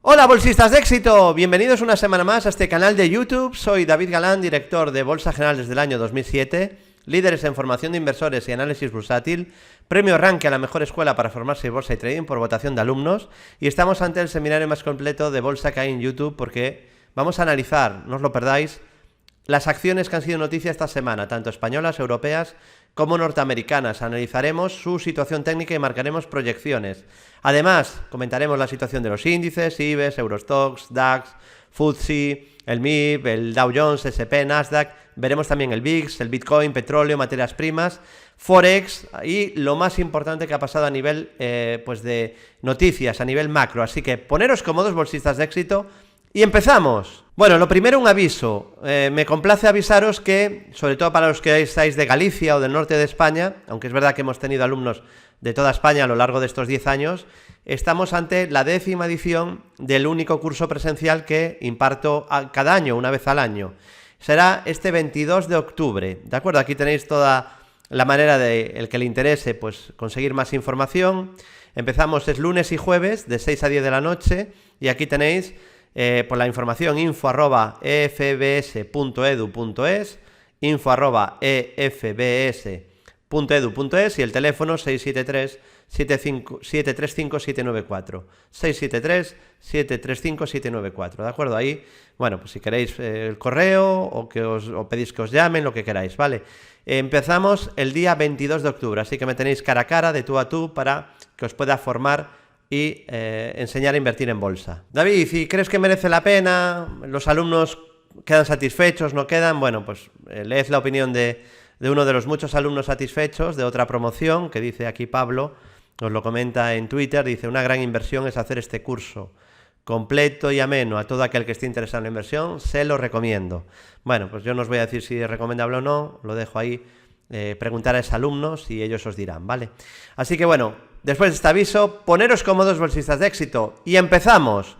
Hola bolsistas de éxito, bienvenidos una semana más a este canal de YouTube. Soy David Galán, director de Bolsa General desde el año 2007, líderes en formación de inversores y análisis bursátil, premio Rankia a la mejor escuela para formarse en bolsa y trading por votación de alumnos, y estamos ante el seminario más completo de bolsa que hay en YouTube porque vamos a analizar, no os lo perdáis, las acciones que han sido noticia esta semana, tanto españolas, europeas como norteamericanas. Analizaremos su situación técnica y marcaremos proyecciones. Además, comentaremos la situación de los índices, IBEX, Eurostoxx, DAX, FTSE, el MIB, el Dow Jones, S&P, Nasdaq. Veremos también el VIX, el Bitcoin, petróleo, materias primas, Forex y lo más importante que ha pasado a nivel pues de noticias, a nivel macro. Así que poneros cómodos, bolsistas de éxito, y empezamos. Bueno, lo primero, un aviso. Me complace avisaros que, sobre todo para los que estáis de Galicia o del norte de España, aunque es verdad que hemos tenido alumnos de toda España a lo largo de estos 10 años, estamos ante la 10ª edición del único curso presencial que imparto cada año, una vez al año. Será este 22 de octubre, ¿de acuerdo? Aquí tenéis toda la manera de, el que le interese, pues conseguir más información. Empezamos es lunes y jueves, de 6 a 10 de la noche, y aquí tenéis por la información info@efbs.edu.es, info@efbs.edu.es y el teléfono 673-735-794, 673-735-794, ¿de acuerdo? Ahí, bueno, pues si queréis el correo o pedís que os llamen, lo que queráis, ¿vale? Empezamos el día 22 de octubre, así que me tenéis cara a cara, de tú a tú, para que os pueda formar y enseñar a invertir en bolsa. David, ¿y crees que merece la pena? ¿Los alumnos quedan satisfechos? ¿No quedan? Bueno, pues leed la opinión de uno de los muchos alumnos satisfechos de otra promoción, que dice aquí Pablo, os lo comenta en Twitter, dice: una gran inversión es hacer este curso completo y ameno. A todo aquel que esté interesado en la inversión, se lo recomiendo. Bueno, pues yo no os voy a decir si es recomendable o no, lo dejo ahí, preguntar a esos alumnos y ellos os dirán, ¿vale? Así que bueno, después de este aviso, poneros cómodos, bolsistas de éxito, y empezamos.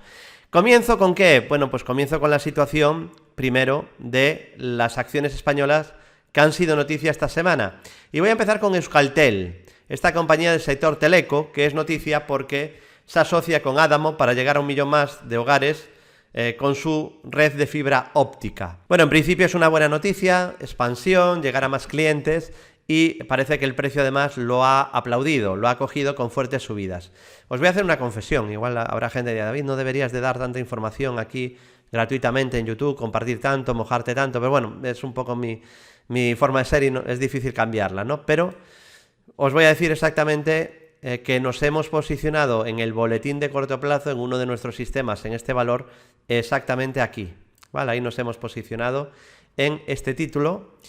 ¿Comienzo con qué? Bueno, pues comienzo con la situación, primero, de las acciones españolas que han sido noticia esta semana. Y voy a empezar con Euskaltel, esta compañía del sector teleco, que es noticia porque se asocia con Adamo para llegar a 1 millón más de hogares con su red de fibra óptica. Bueno, en principio es una buena noticia, expansión, llegar a más clientes, y parece que el precio además lo ha aplaudido, lo ha cogido con fuertes subidas. Os voy a hacer una confesión, igual habrá gente que diga: David, no deberías de dar tanta información aquí gratuitamente en YouTube, compartir tanto, mojarte tanto, pero bueno, es un poco mi forma de ser y no, es difícil cambiarla, ¿no? Pero os voy a decir exactamente que nos hemos posicionado en el boletín de corto plazo, en uno de nuestros sistemas, en este valor, exactamente aquí, ¿vale? Ahí nos hemos posicionado en este título,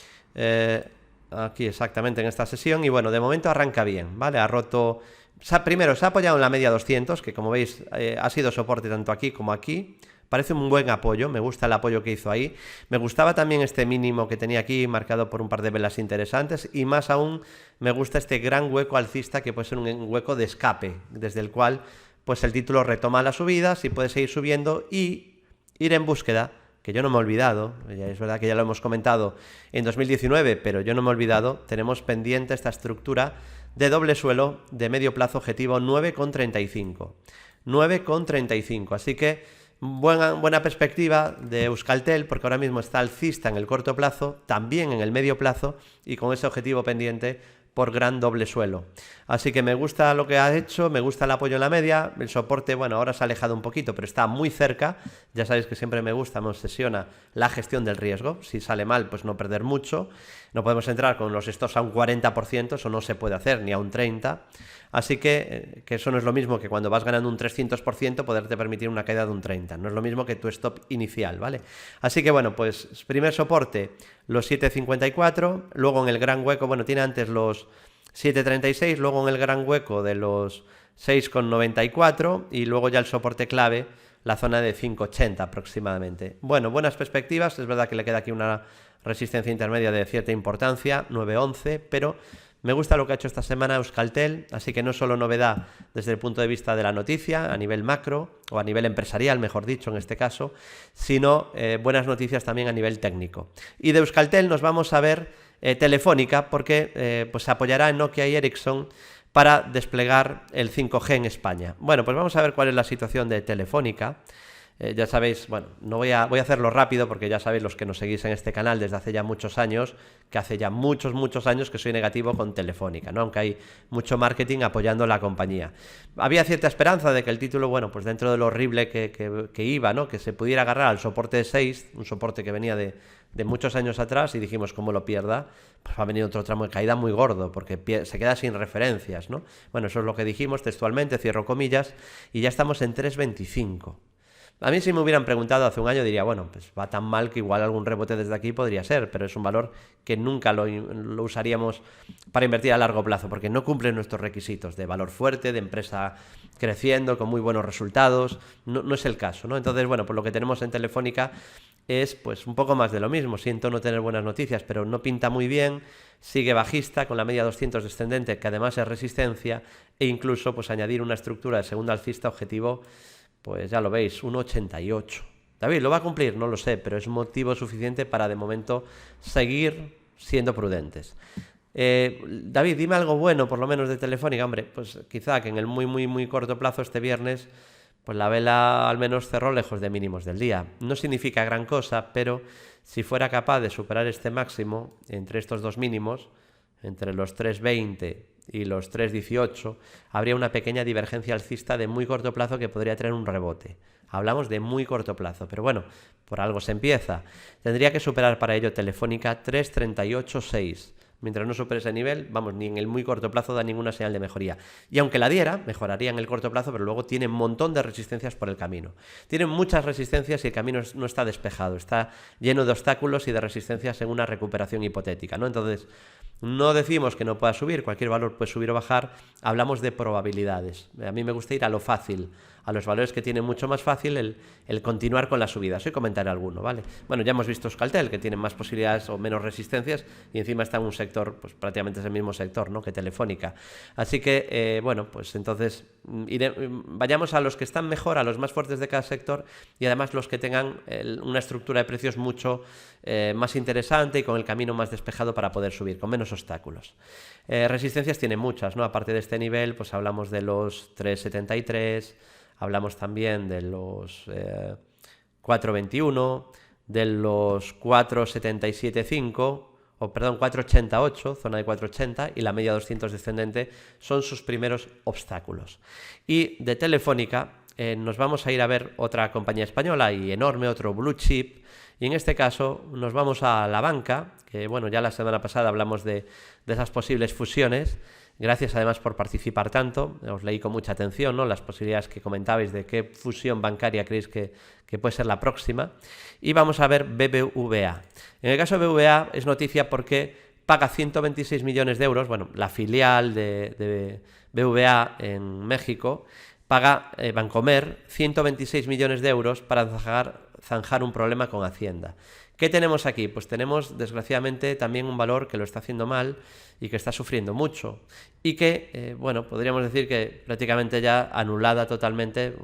aquí exactamente en esta sesión, y bueno, de momento arranca bien, ¿vale? Ha roto, primero se ha apoyado en la media 200, que como veis ha sido soporte tanto aquí como aquí. Parece un buen apoyo, me gusta el apoyo que hizo ahí. Me gustaba también este mínimo que tenía aquí, marcado por un par de velas interesantes, y más aún me gusta este gran hueco alcista, que puede ser un hueco de escape, desde el cual pues el título retoma las subidas y puede seguir subiendo y ir en búsqueda, que yo no me he olvidado, es verdad que ya lo hemos comentado en 2019, pero yo no me he olvidado, tenemos pendiente esta estructura de doble suelo de medio plazo objetivo 9,35. 9,35, así que buena perspectiva de Euskaltel, porque ahora mismo está alcista en el corto plazo, también en el medio plazo, y con ese objetivo pendiente por gran doble suelo. Así que me gusta lo que ha hecho, me gusta el apoyo en la media, el soporte, bueno, ahora se ha alejado un poquito, pero está muy cerca. Ya sabéis que siempre me obsesiona la gestión del riesgo. Si sale mal, pues no perder mucho. No podemos entrar con los stops a un 40%, eso no se puede hacer, ni a un 30%. Así que eso no es lo mismo que cuando vas ganando un 300% poderte permitir una caída de un 30%. No es lo mismo que tu stop inicial, ¿vale? Así que bueno, pues primer soporte, los 7,54, luego en el gran hueco, bueno, tiene antes los 7,36, luego en el gran hueco de los 6,94 y luego ya el soporte clave, la zona de 5,80 aproximadamente. Bueno, buenas perspectivas, es verdad que le queda aquí una resistencia intermedia de cierta importancia, 9,11, pero me gusta lo que ha hecho esta semana Euskaltel, así que no solo novedad desde el punto de vista de la noticia, a nivel macro, o a nivel empresarial, mejor dicho, en este caso, sino buenas noticias también a nivel técnico. Y de Euskaltel nos vamos a ver Telefónica, porque pues se apoyará en Nokia y Ericsson para desplegar el 5G en España. Bueno, pues vamos a ver cuál es la situación de Telefónica. Ya sabéis, bueno, no voy a hacerlo rápido porque ya sabéis los que nos seguís en este canal desde hace ya muchos años, que hace ya muchos años que soy negativo con Telefónica, ¿no? Aunque hay mucho marketing apoyando la compañía. Había cierta esperanza de que el título, bueno, pues dentro de lo horrible que iba, ¿no? Que se pudiera agarrar al soporte de 6, un soporte que venía de muchos años atrás, y dijimos, como lo pierda, pues va a venir otro tramo de caída muy gordo, porque se queda sin referencias, ¿no? Bueno, eso es lo que dijimos textualmente, cierro comillas, y ya estamos en 3,25. A mí si me hubieran preguntado hace un año diría, bueno, pues va tan mal que igual algún rebote desde aquí podría ser, pero es un valor que nunca lo usaríamos para invertir a largo plazo, porque no cumple nuestros requisitos de valor fuerte, de empresa creciendo, con muy buenos resultados, no es el caso, ¿no? Entonces, bueno, pues lo que tenemos en Telefónica es pues un poco más de lo mismo. Siento no tener buenas noticias, pero no pinta muy bien, sigue bajista con la media 200 descendente, que además es resistencia, e incluso pues añadir una estructura de segunda alcista objetivo, pues ya lo veis, 1,88. David, ¿lo va a cumplir? No lo sé, pero es motivo suficiente para de momento seguir siendo prudentes. David, dime algo bueno por lo menos de Telefónica. Hombre, pues quizá que en el muy corto plazo este viernes pues la vela al menos cerró lejos de mínimos del día. No significa gran cosa, pero si fuera capaz de superar este máximo entre estos dos mínimos, entre los 3,20 y los 3,18, habría una pequeña divergencia alcista de muy corto plazo que podría tener un rebote. Hablamos de muy corto plazo, pero bueno, por algo se empieza. Tendría que superar para ello Telefónica 3,38,6. Mientras no supere ese nivel, vamos, ni en el muy corto plazo da ninguna señal de mejoría. Y aunque la diera, mejoraría en el corto plazo, pero luego tiene un montón de resistencias por el camino. Tiene muchas resistencias y el camino no está despejado, está lleno de obstáculos y de resistencias en una recuperación hipotética, ¿no? Entonces, no decimos que no pueda subir, cualquier valor puede subir o bajar, hablamos de probabilidades. A mí me gusta ir a lo fácil, a los valores que tienen mucho más fácil el continuar con la subida. Hoy comentaré alguno, ¿vale? Bueno, ya hemos visto Euskaltel, que tiene más posibilidades o menos resistencias, y encima está en un sector, pues prácticamente es el mismo sector, ¿no?, que Telefónica. Así que, bueno, pues entonces vayamos a los que están mejor, a los más fuertes de cada sector, y además los que tengan una estructura de precios mucho más interesante y con el camino más despejado para poder subir, con menos obstáculos. Resistencias tiene muchas, ¿no? Aparte de este nivel, pues hablamos de los 3,73, hablamos también de los 4,21, de los 4,77,5, o perdón, 4,88, zona de 4,80, y la media 200 descendente son sus primeros obstáculos. Y de Telefónica nos vamos a ir a ver otra compañía española y enorme, otro blue chip, y en este caso nos vamos a la banca, que bueno, ya la semana pasada hablamos de esas posibles fusiones. Gracias además por participar tanto, os leí con mucha atención, ¿no?, las posibilidades que comentabais de qué fusión bancaria creéis que puede ser la próxima. Y vamos a ver BBVA. En el caso de BBVA es noticia porque paga 126 millones de euros, bueno, la filial de BBVA en México paga Bancomer 126 millones de euros para zanjar un problema con Hacienda. ¿Qué tenemos aquí? Pues tenemos, desgraciadamente, también un valor que lo está haciendo mal y que está sufriendo mucho. Y que, bueno, podríamos decir que prácticamente ya anulado totalmente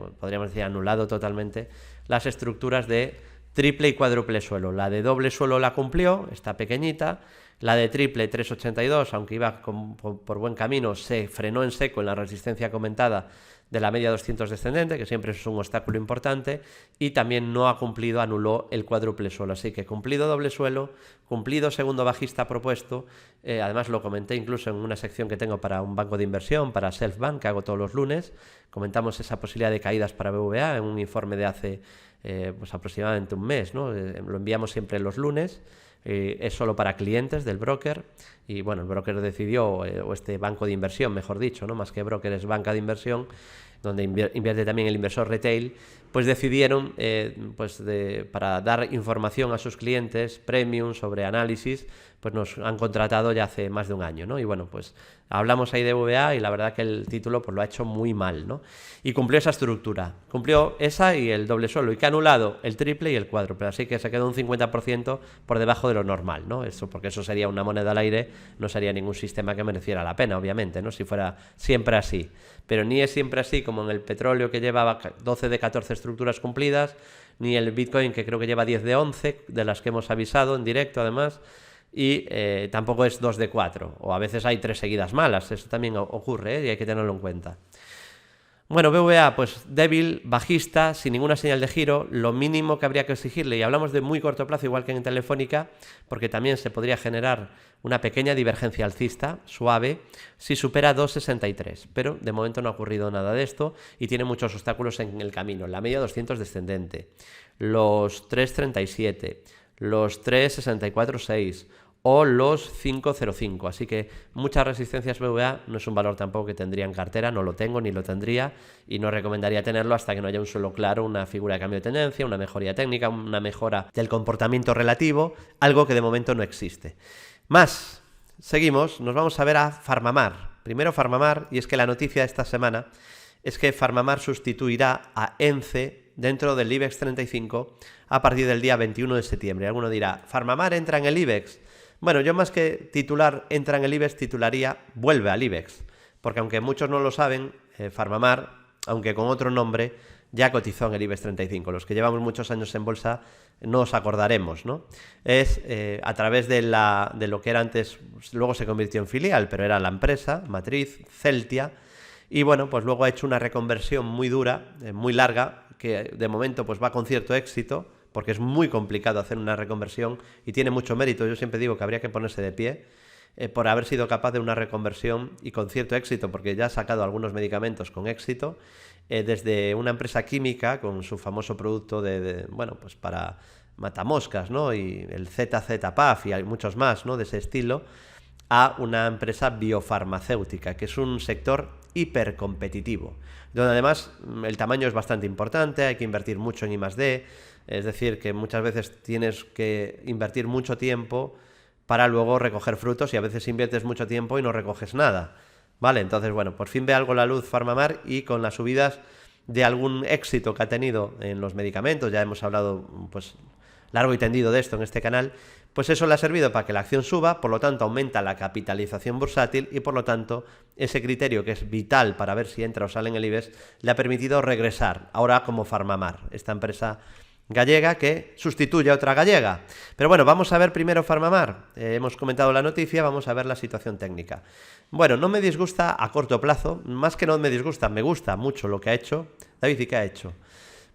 las estructuras de triple y cuádruple suelo. La de doble suelo la cumplió, está pequeñita. La de triple 3,82, aunque iba por buen camino, se frenó en seco en la resistencia comentada de la media 200 descendente, que siempre es un obstáculo importante, y también no ha cumplido, anuló el cuádruple suelo. Así que cumplido doble suelo, cumplido segundo bajista propuesto, además lo comenté incluso en una sección que tengo para un banco de inversión, para Selfbank, que hago todos los lunes. Comentamos esa posibilidad de caídas para BBVA en un informe de hace pues aproximadamente un mes, ¿no? Lo enviamos siempre los lunes. Es solo para clientes del broker, y bueno, el broker decidió, o este banco de inversión, mejor dicho, ¿no?, más que broker es banca de inversión, donde invierte también el inversor retail, pues decidieron para dar información a sus clientes premium sobre análisis, pues nos han contratado ya hace más de un año, ¿no? Y bueno, pues hablamos ahí de BBVA y la verdad que el título pues lo ha hecho muy mal, ¿no? Y cumplió esa estructura, cumplió esa y el doble suelo, y que ha anulado el triple y el cuádruple, así que se quedó un 50% por debajo de lo normal, ¿no? Eso, porque eso sería una moneda al aire, no sería ningún sistema que mereciera la pena, obviamente, ¿no?, si fuera siempre así. Pero ni es siempre así como en el petróleo, que lleva 12 de 14 estructuras cumplidas, ni el Bitcoin, que creo que lleva 10 de 11, de las que hemos avisado en directo además. y tampoco es 2 de 4, o a veces hay 3 seguidas malas, eso también ocurre, y hay que tenerlo en cuenta. Bueno, BVA, pues débil, bajista, sin ninguna señal de giro, lo mínimo que habría que exigirle, y hablamos de muy corto plazo, igual que en Telefónica, porque también se podría generar una pequeña divergencia alcista, suave, si supera 2,63, pero de momento no ha ocurrido nada de esto y tiene muchos obstáculos en el camino. La media 200 descendente, los 3,37, los 3,64,6 o los 5,05, así que muchas resistencias BVA no es un valor tampoco que tendría en cartera, no lo tengo ni lo tendría y no recomendaría tenerlo hasta que no haya un suelo claro, una figura de cambio de tendencia, una mejoría técnica, una mejora del comportamiento relativo, algo que de momento no existe. Más, seguimos, nos vamos a ver a Farmamar. Primero Farmamar, y es que la noticia de esta semana es que Farmamar sustituirá a ENCE dentro del IBEX 35 a partir del día 21 de septiembre. Alguno dirá, ¿Farmamar entra en el IBEX? Bueno, yo más que titular entra en el IBEX, titularía vuelve al IBEX, porque aunque muchos no lo saben, Farmamar, aunque con otro nombre, ya cotizó en el IBEX 35. Los que llevamos muchos años en bolsa no os acordaremos, ¿no? Es a través de lo que era antes, luego se convirtió en filial, pero era la empresa matriz, Celtia, y bueno, pues luego ha hecho una reconversión muy dura, muy larga, que de momento pues va con cierto éxito, porque es muy complicado hacer una reconversión y tiene mucho mérito. Yo siempre digo que habría que ponerse de pie por haber sido capaz de una reconversión y con cierto éxito, porque ya ha sacado algunos medicamentos con éxito, desde una empresa química con su famoso producto bueno, pues para matamoscas, ¿no? Y el ZZ-PAF y hay muchos más, ¿no? De ese estilo, a una empresa biofarmacéutica, que es un sector hipercompetitivo, donde además el tamaño es bastante importante, hay que invertir mucho en I+D, es decir, que muchas veces tienes que invertir mucho tiempo para luego recoger frutos y a veces inviertes mucho tiempo y no recoges nada, ¿vale? Entonces, bueno, por fin ve algo la luz Farmamar y con las subidas de algún éxito que ha tenido en los medicamentos, ya hemos hablado pues largo y tendido de esto en este canal, pues eso le ha servido para que la acción suba, por lo tanto aumenta la capitalización bursátil y por lo tanto ese criterio que es vital para ver si entra o sale en el IBEX le ha permitido regresar, ahora como Farmamar, esta empresa gallega que sustituye a otra gallega. Pero bueno, vamos a ver primero Farmamar. Hemos comentado la noticia, vamos a ver la situación técnica. Bueno, no me disgusta a corto plazo, más que no me disgusta, me gusta mucho lo que ha hecho. David, ¿y qué ha hecho?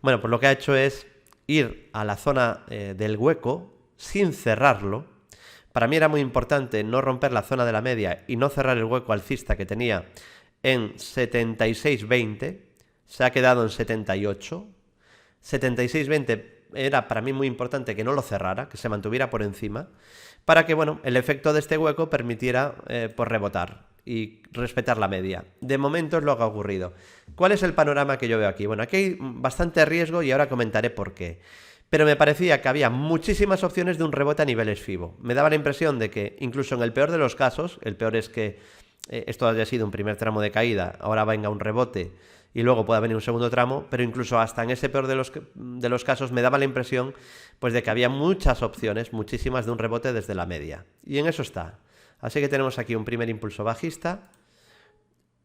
Bueno, pues lo que ha hecho es ir a la zona del hueco sin cerrarlo. Para mí era muy importante no romper la zona de la media y no cerrar el hueco alcista que tenía en 76,20. Se ha quedado en 78. 76,20 era para mí muy importante que no lo cerrara, que se mantuviera por encima, para que bueno, el efecto de este hueco permitiera pues rebotar y respetar la media. De momento es lo que ha ocurrido. ¿Cuál es el panorama que yo veo aquí? Bueno, aquí hay bastante riesgo y ahora comentaré por qué. Pero me parecía que había muchísimas opciones de un rebote a niveles FIBO. Me daba la impresión de que incluso en el peor de los casos, el peor es que esto haya sido un primer tramo de caída, ahora venga un rebote y luego pueda venir un segundo tramo, pero incluso hasta en ese peor de los casos me daba la impresión pues de que había muchas opciones, muchísimas de un rebote desde la media. Y en eso está. Así que tenemos aquí un primer impulso bajista.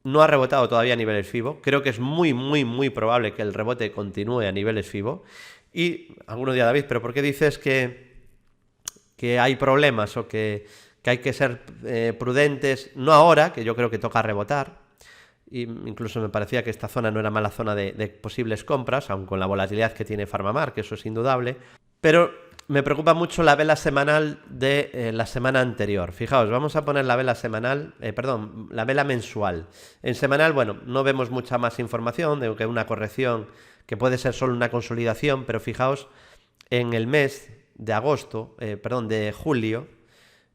No ha rebotado todavía a niveles FIBO. Creo que es muy, muy, muy probable que el rebote continúe a niveles FIBO. Y alguno dirá, David, ¿pero por qué dices que hay problemas o que hay que ser prudentes? No ahora, que yo creo que toca rebotar. Y incluso me parecía que esta zona no era mala zona de posibles compras, aun con la volatilidad que tiene Farmamar, que eso es indudable. Pero me preocupa mucho la vela semanal de la semana anterior. Fijaos, vamos a poner la vela semanal, la vela mensual. En semanal, bueno, no vemos mucha más información de que una corrección que puede ser solo una consolidación, pero fijaos, en el mes de agosto, de julio,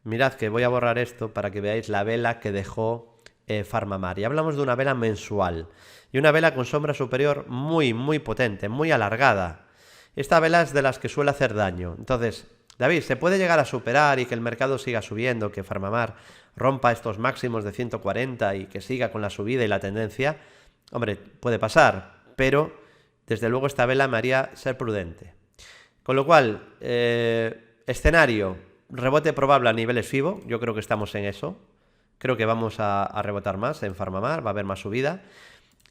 mirad que voy a borrar esto para que veáis la vela que dejó Farmamar. Y hablamos de una vela mensual y una vela con sombra superior muy, muy potente, muy alargada. Esta vela es de las que suele hacer daño. Entonces, David, ¿se puede llegar a superar y que el mercado siga subiendo, que Farmamar rompa estos máximos de 140 y que siga con la subida y la tendencia? Hombre, puede pasar, pero desde luego esta vela me haría ser prudente. Con lo cual, escenario, rebote probable a niveles FIBO, yo creo que estamos en eso. Creo que vamos a rebotar más en Farmamar, va a haber más subida.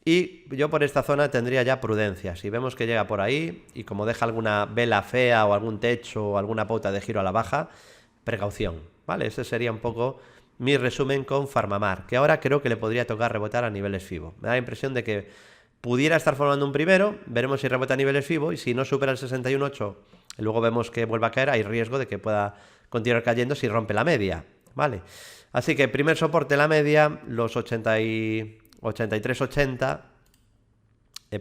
Y yo por esta zona tendría ya prudencia. Si vemos que llega por ahí y como deja alguna vela fea o algún techo o alguna pauta de giro a la baja, precaución. ¿vale? Ese sería un poco mi resumen con Farmamar, que ahora creo que le podría tocar rebotar a niveles FIBO. Me da la impresión de que pudiera estar formando un primero, veremos si rebota a niveles FIBO, y si no supera el 61.8, luego vemos que vuelva a caer, hay riesgo de que pueda continuar cayendo si rompe la media, ¿vale? Así que primer soporte la media, los 83.80,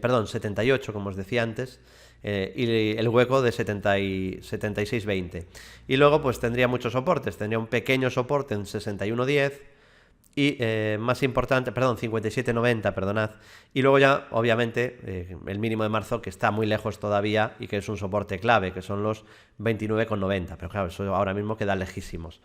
perdón, 78, como os decía antes, y el hueco de 76.20. Y luego pues tendría muchos soportes, tendría un pequeño soporte en 61.10 y más importante, perdón, 57.90, perdonad. Y luego ya, obviamente, el mínimo de marzo, que está muy lejos todavía y que es un soporte clave, que son los 29.90. Pero claro, eso ahora mismo queda lejísimos.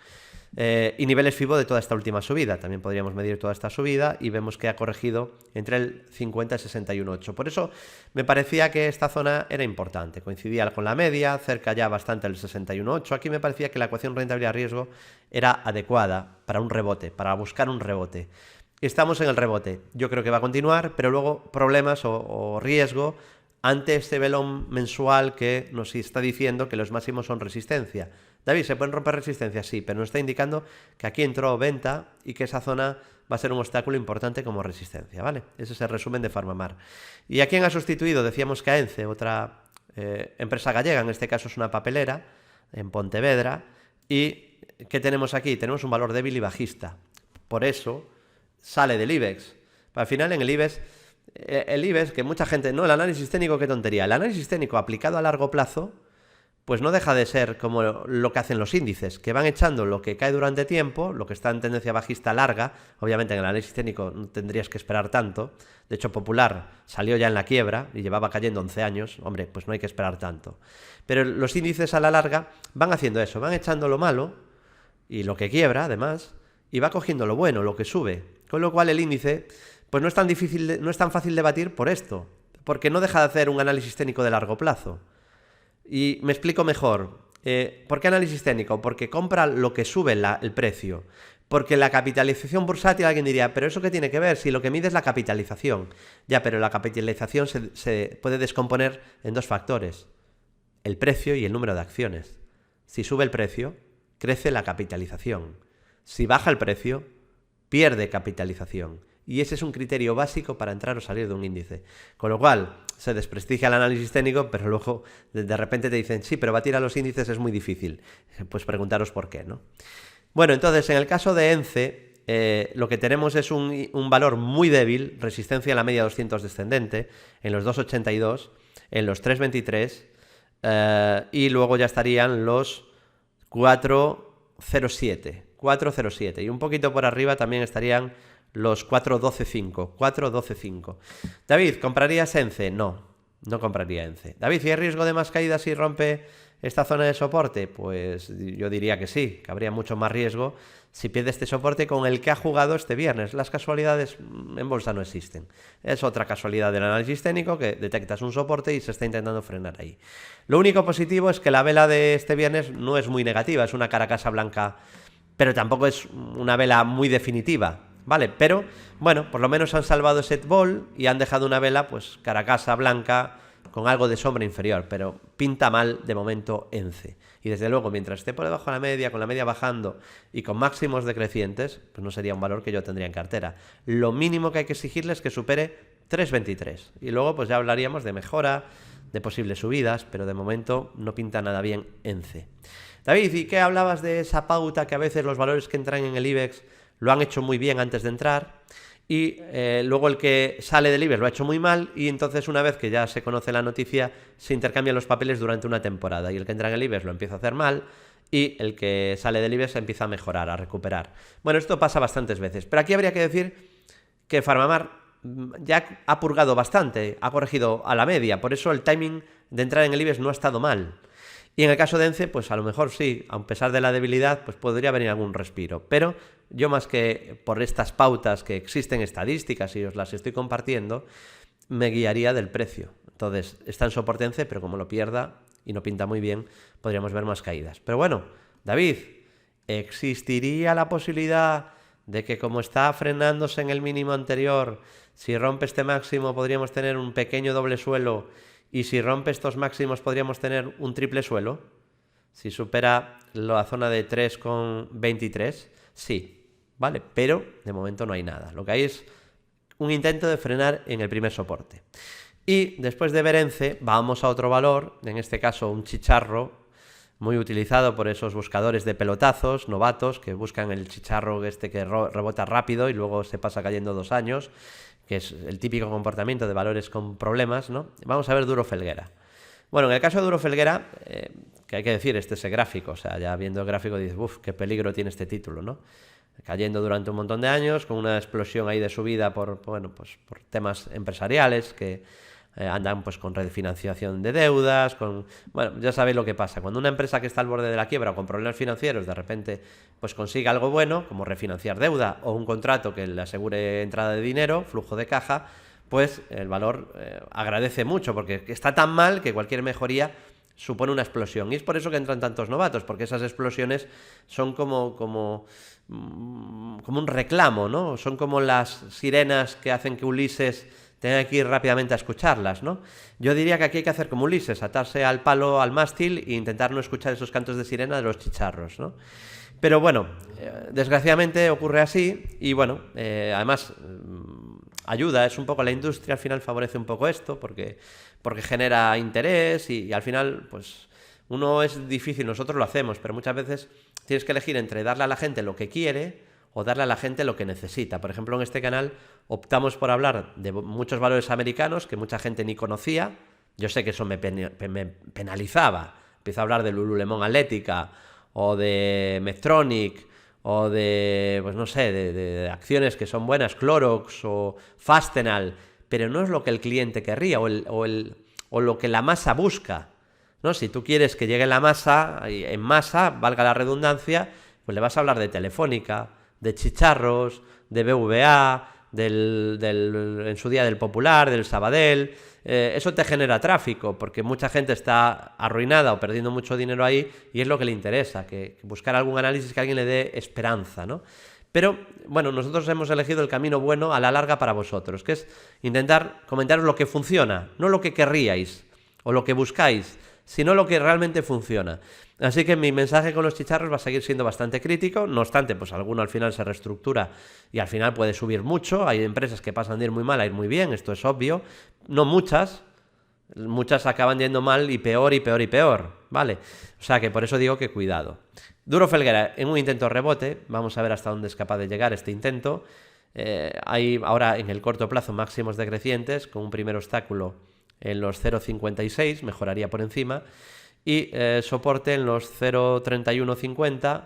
Y niveles FIBO de toda esta última subida. También podríamos medir toda esta subida y vemos que ha corregido entre el 50 y 61.8. Por eso me parecía que esta zona era importante. Coincidía con la media, cerca ya bastante del 61.8. Aquí me parecía que la ecuación rentabilidad-riesgo era adecuada para un rebote, para buscar un rebote. Estamos en el rebote. Yo creo que va a continuar, pero luego problemas o riesgo ante este velón mensual que nos está diciendo que los máximos son resistencia. David, ¿se pueden romper resistencias? Sí, pero nos está indicando que aquí entró venta y que esa zona va a ser un obstáculo importante como resistencia, ¿vale? Ese es el resumen de Farmamar. ¿Y a quién ha sustituido? Decíamos que a ENCE, otra empresa gallega, en este caso es una papelera, en Pontevedra. ¿Y qué tenemos aquí? Tenemos un valor débil y bajista. Por eso sale del IBEX. Al final en el IBEX, que mucha gente, no, el análisis técnico, qué tontería. El análisis técnico aplicado a largo plazo, pues no deja de ser como lo que hacen los índices, que van echando lo que cae durante tiempo, lo que está en tendencia bajista larga. Obviamente en el análisis técnico no tendrías que esperar tanto. De hecho, Popular salió ya en la quiebra y llevaba cayendo 11 años. Hombre, pues no hay que esperar tanto. Pero los índices a la larga van haciendo eso, van echando lo malo y lo que quiebra, además, y va cogiendo lo bueno, lo que sube. Con lo cual el índice pues no es tan difícil, no es tan fácil de batir por esto, porque no deja de hacer un análisis técnico de largo plazo. Y me explico mejor. ¿Por qué análisis técnico? Porque compra lo que sube el precio. Porque la capitalización bursátil, alguien diría, ¿pero eso qué tiene que ver? Si lo que mide es la capitalización. Ya, pero la capitalización se puede descomponer en dos factores: el precio y el número de acciones. Si sube el precio, crece la capitalización. Si baja el precio, pierde capitalización. Y ese es un criterio básico para entrar o salir de un índice. Con lo cual, se desprestigia el análisis técnico, pero luego de repente te dicen, sí, pero batir a los índices es muy difícil. Pues preguntaros por qué, ¿no? Bueno, entonces, en el caso de ENCE, lo que tenemos es un valor muy débil, resistencia en la media 200 descendente, en los 2,82, en los 3,23, y luego ya estarían los 4,07. Y un poquito por arriba también estarían los 4.12.5. David, ¿comprarías ENCE? No compraría ENCE. David, ¿y hay riesgo de más caídas si rompe esta zona de soporte? Pues yo diría que sí, que habría mucho más riesgo si pierde este soporte con el que ha jugado este viernes. Las casualidades en bolsa no existen. Es otra casualidad del análisis técnico, que detectas un soporte y se está intentando frenar ahí. Lo único positivo es que la vela de este viernes no es muy negativa, es una caracasa blanca, pero tampoco es una vela muy definitiva. Vale, pero bueno, por lo menos han salvado ese ball y han dejado una vela, pues caracasa blanca con algo de sombra inferior, pero pinta mal de momento ENCE. Y desde luego, mientras esté por debajo de la media, con la media bajando y con máximos decrecientes, pues no sería un valor que yo tendría en cartera. Lo mínimo que hay que exigirle es que supere 3,23. Y luego pues ya hablaríamos de mejora, de posibles subidas, pero de momento no pinta nada bien ENCE. David, ¿y qué hablabas de esa pauta que a veces los valores que entran en el IBEX lo han hecho muy bien antes de entrar y luego el que sale del IBEX lo ha hecho muy mal y entonces una vez que ya se conoce la noticia se intercambian los papeles durante una temporada y el que entra en el IBEX lo empieza a hacer mal y el que sale del IBEX empieza a mejorar, a recuperar? Bueno, esto pasa bastantes veces, pero aquí habría que decir que Farmamar ya ha purgado bastante, ha corregido a la media, por eso el timing de entrar en el IBEX no ha estado mal. Y en el caso de ENCE, pues a lo mejor sí, a pesar de la debilidad, pues podría venir algún respiro. Pero yo, más que por estas pautas que existen estadísticas y os las estoy compartiendo, me guiaría del precio. Entonces, está en soporte ENCE, pero como lo pierda y no pinta muy bien, podríamos ver más caídas. Pero bueno, David, ¿existiría la posibilidad de que como está frenándose en el mínimo anterior, si rompe este máximo podríamos tener un pequeño doble suelo? Y si rompe estos máximos podríamos tener un triple suelo. Si supera la zona de 3,23, sí, ¿vale? Pero de momento no hay nada. Lo que hay es un intento de frenar en el primer soporte. Y después de ver ENCE, vamos a otro valor, en este caso un chicharro, muy utilizado por esos buscadores de pelotazos novatos que buscan el chicharro que rebota rápido y luego se pasa cayendo 2 años, que es el típico comportamiento de valores con problemas, ¿no? Vamos a ver Duro Felguera. Bueno, en el caso de Duro Felguera, que hay que decir, este es el gráfico, o sea, ya viendo el gráfico dices, uff, qué peligro tiene este título, ¿no? Cayendo durante un montón de años, con una explosión ahí de subida por temas empresariales que andan pues con refinanciación de deudas, bueno, ya sabéis lo que pasa. Cuando una empresa que está al borde de la quiebra o con problemas financieros de repente pues consigue algo bueno, como refinanciar deuda o un contrato que le asegure entrada de dinero, flujo de caja, pues el valor agradece mucho, porque está tan mal que cualquier mejoría supone una explosión. Y es por eso que entran tantos novatos, porque esas explosiones son como un reclamo, ¿no? Son como las sirenas que hacen que Ulises tenga que ir rápidamente a escucharlas, ¿no? Yo diría que aquí hay que hacer como Ulises, atarse al palo, al mástil e intentar no escuchar esos cantos de sirena de los chicharros, ¿no? Pero bueno, desgraciadamente ocurre así y bueno, además ayuda, es un poco la industria, al final favorece un poco esto porque genera interés y al final pues uno es difícil, nosotros lo hacemos, pero muchas veces tienes que elegir entre darle a la gente lo que quiere o darle a la gente lo que necesita. Por ejemplo, en este canal optamos por hablar de muchos valores americanos que mucha gente ni conocía. Yo sé que eso me penalizaba. Empiezo a hablar de Lululemon Atlética o de Medtronic o de, pues no sé, de acciones que son buenas, Clorox o Fastenal, pero no es lo que el cliente querría o lo que la masa busca, ¿no? Si tú quieres que llegue la masa, en masa, valga la redundancia, pues le vas a hablar de Telefónica, de chicharros, de BVA, en su día del Popular, del Sabadell. Eso te genera tráfico, porque mucha gente está arruinada o perdiendo mucho dinero ahí y es lo que le interesa, que buscar algún análisis que alguien le dé esperanza, ¿no? Pero, bueno, nosotros hemos elegido el camino bueno a la larga para vosotros, que es intentar comentaros lo que funciona, no lo que querríais o lo que buscáis, sino lo que realmente funciona. Así que mi mensaje con los chicharros va a seguir siendo bastante crítico, no obstante, pues alguno al final se reestructura y al final puede subir mucho, hay empresas que pasan de ir muy mal a ir muy bien, esto es obvio, no muchas acaban yendo mal y peor, ¿vale? O sea que por eso digo que cuidado. Duro Felguera, en un intento rebote, vamos a ver hasta dónde es capaz de llegar este intento. Hay ahora en el corto plazo máximos decrecientes, con un primer obstáculo en los 0,56, mejoraría por encima, y soporte en los 0,3150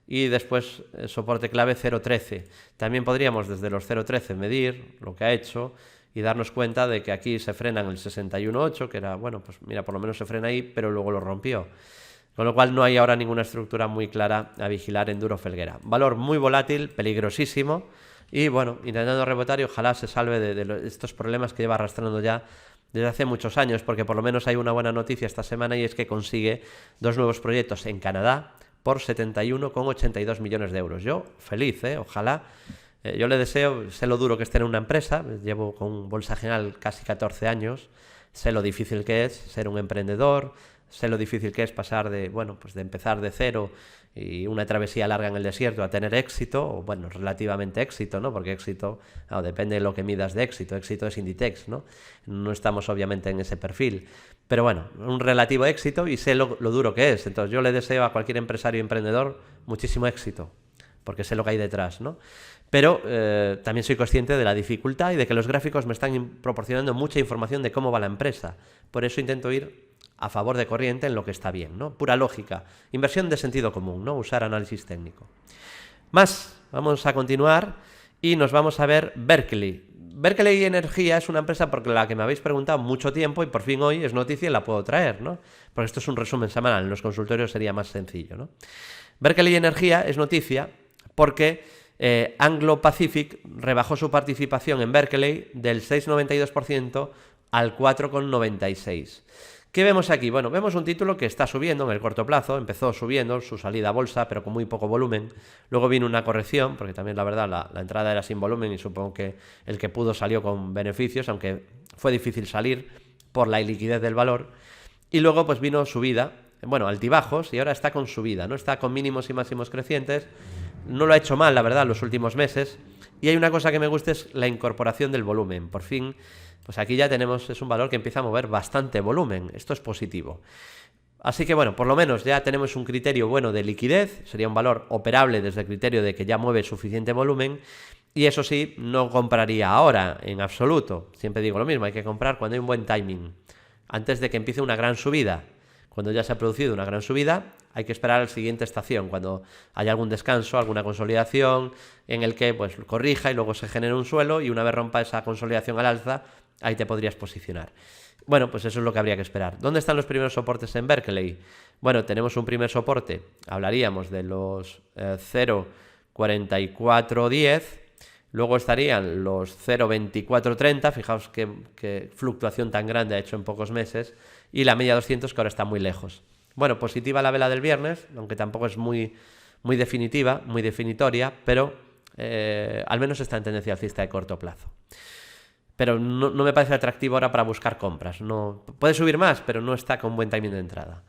y después soporte clave 0,13. También podríamos desde los 0,13 medir lo que ha hecho y darnos cuenta de que aquí se frena en el 61,8, que era, bueno, pues mira, por lo menos se frena ahí, pero luego lo rompió. Con lo cual no hay ahora ninguna estructura muy clara a vigilar en Duro Felguera. Valor muy volátil, peligrosísimo y bueno, intentando rebotar y ojalá se salve de estos problemas que lleva arrastrando ya desde hace muchos años, porque por lo menos hay una buena noticia esta semana y es que consigue 2 nuevos proyectos en Canadá por 71,82 millones de euros. Yo feliz, ojalá. Yo le deseo, sé lo duro que es tener una empresa, llevo con Bolsa General casi 14 años, sé lo difícil que es ser un emprendedor, sé lo difícil que es pasar de empezar de cero y una travesía larga en el desierto a tener éxito, o bueno, relativamente éxito, ¿no? Porque éxito, depende de lo que midas de éxito es Inditex, ¿no? No estamos obviamente en ese perfil, pero bueno, un relativo éxito y sé lo duro que es. Entonces yo le deseo a cualquier empresario y emprendedor muchísimo éxito, porque sé lo que hay detrás, ¿no? Pero también soy consciente de la dificultad y de que los gráficos me están proporcionando mucha información de cómo va la empresa. Por eso intento ir a favor de corriente en lo que está bien, ¿no? Pura lógica, inversión de sentido común, ¿no? Usar análisis técnico. Vamos a continuar y nos vamos a ver Berkeley. Berkeley Energía es una empresa por la que me habéis preguntado mucho tiempo y por fin hoy es noticia y la puedo traer, ¿no? Porque esto es un resumen semanal, en los consultorios sería más sencillo, ¿no? Berkeley Energía es noticia porque Anglo Pacific rebajó su participación en Berkeley del 6,92% al 4,96%. ¿Qué vemos aquí? Bueno, vemos un título que está subiendo en el corto plazo, empezó subiendo su salida a bolsa, pero con muy poco volumen. Luego vino una corrección, porque también la verdad la entrada era sin volumen y supongo que el que pudo salió con beneficios, aunque fue difícil salir por la iliquidez del valor. Y luego pues vino subida bueno, altibajos y ahora está con subida, ¿no? Está con mínimos y máximos crecientes. No lo ha hecho mal, la verdad, los últimos meses. Y hay una cosa que me gusta, es la incorporación del volumen. Por fin, pues aquí ya tenemos, es un valor que empieza a mover bastante volumen. Esto es positivo. Así que bueno, por lo menos ya tenemos un criterio bueno de liquidez, sería un valor operable desde el criterio de que ya mueve suficiente volumen, y eso sí, no compraría ahora en absoluto. Siempre digo lo mismo, hay que comprar cuando hay un buen timing, antes de que empiece una gran subida. Cuando ya se ha producido una gran subida, hay que esperar a la siguiente estación, cuando haya algún descanso, alguna consolidación, en el que pues corrija y luego se genere un suelo, y una vez rompa esa consolidación al alza, ahí te podrías posicionar. Bueno, pues eso es lo que habría que esperar. ¿Dónde están los primeros soportes en Berkeley? Bueno, tenemos un primer soporte, hablaríamos de los 0,4410, luego estarían los 0,2430, fijaos qué fluctuación tan grande ha hecho en pocos meses, y la media 200, que ahora está muy lejos. Bueno, positiva la vela del viernes, aunque tampoco es muy definitiva, muy definitoria, pero al menos está en tendencia alcista de corto plazo. Pero no me parece atractivo ahora para buscar compras. No, puede subir más, pero no está con buen timing de entrada.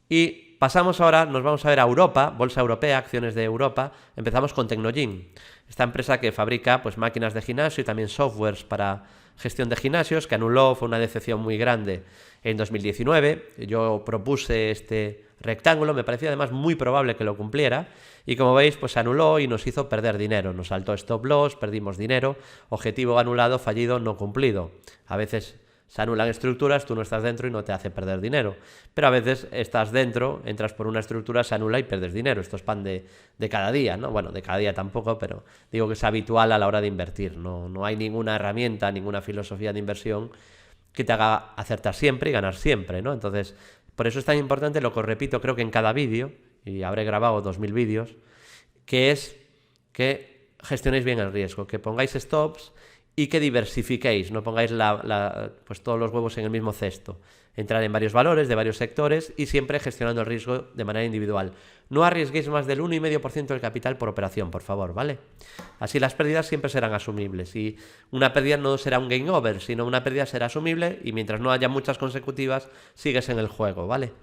Y pasamos ahora, nos vamos a ver a Europa, bolsa europea, acciones de Europa. Empezamos con Technogym, esta empresa que fabrica pues máquinas de gimnasio y también softwares para gestión de gimnasios, que anuló, fue una decepción muy grande en 2019. Yo propuse este rectángulo, me parecía además muy probable que lo cumpliera, y como veis pues se anuló y nos hizo perder dinero, nos saltó stop loss, perdimos dinero, objetivo anulado, fallido, no cumplido. A veces se anulan estructuras, tú no estás dentro y no te hace perder dinero, pero a veces estás dentro, entras por una estructura, se anula y pierdes dinero. Esto es pan de cada día, ¿no? Bueno, de cada día tampoco, pero digo que es habitual a la hora de invertir. No hay ninguna herramienta, ninguna filosofía de inversión que te haga acertar siempre y ganar siempre, ¿no? Entonces, por eso es tan importante, lo que os repito, creo que en cada vídeo, y habré grabado 2000 vídeos, que es que gestionéis bien el riesgo, que pongáis stops y que diversifiquéis, no pongáis pues todos los huevos en el mismo cesto. Entrar en varios valores de varios sectores y siempre gestionando el riesgo de manera individual. No arriesguéis más del 1,5% del capital por operación, por favor, ¿vale? Así las pérdidas siempre serán asumibles, y una pérdida no será un game over, sino una pérdida será asumible, y mientras no haya muchas consecutivas, sigues en el juego, ¿vale?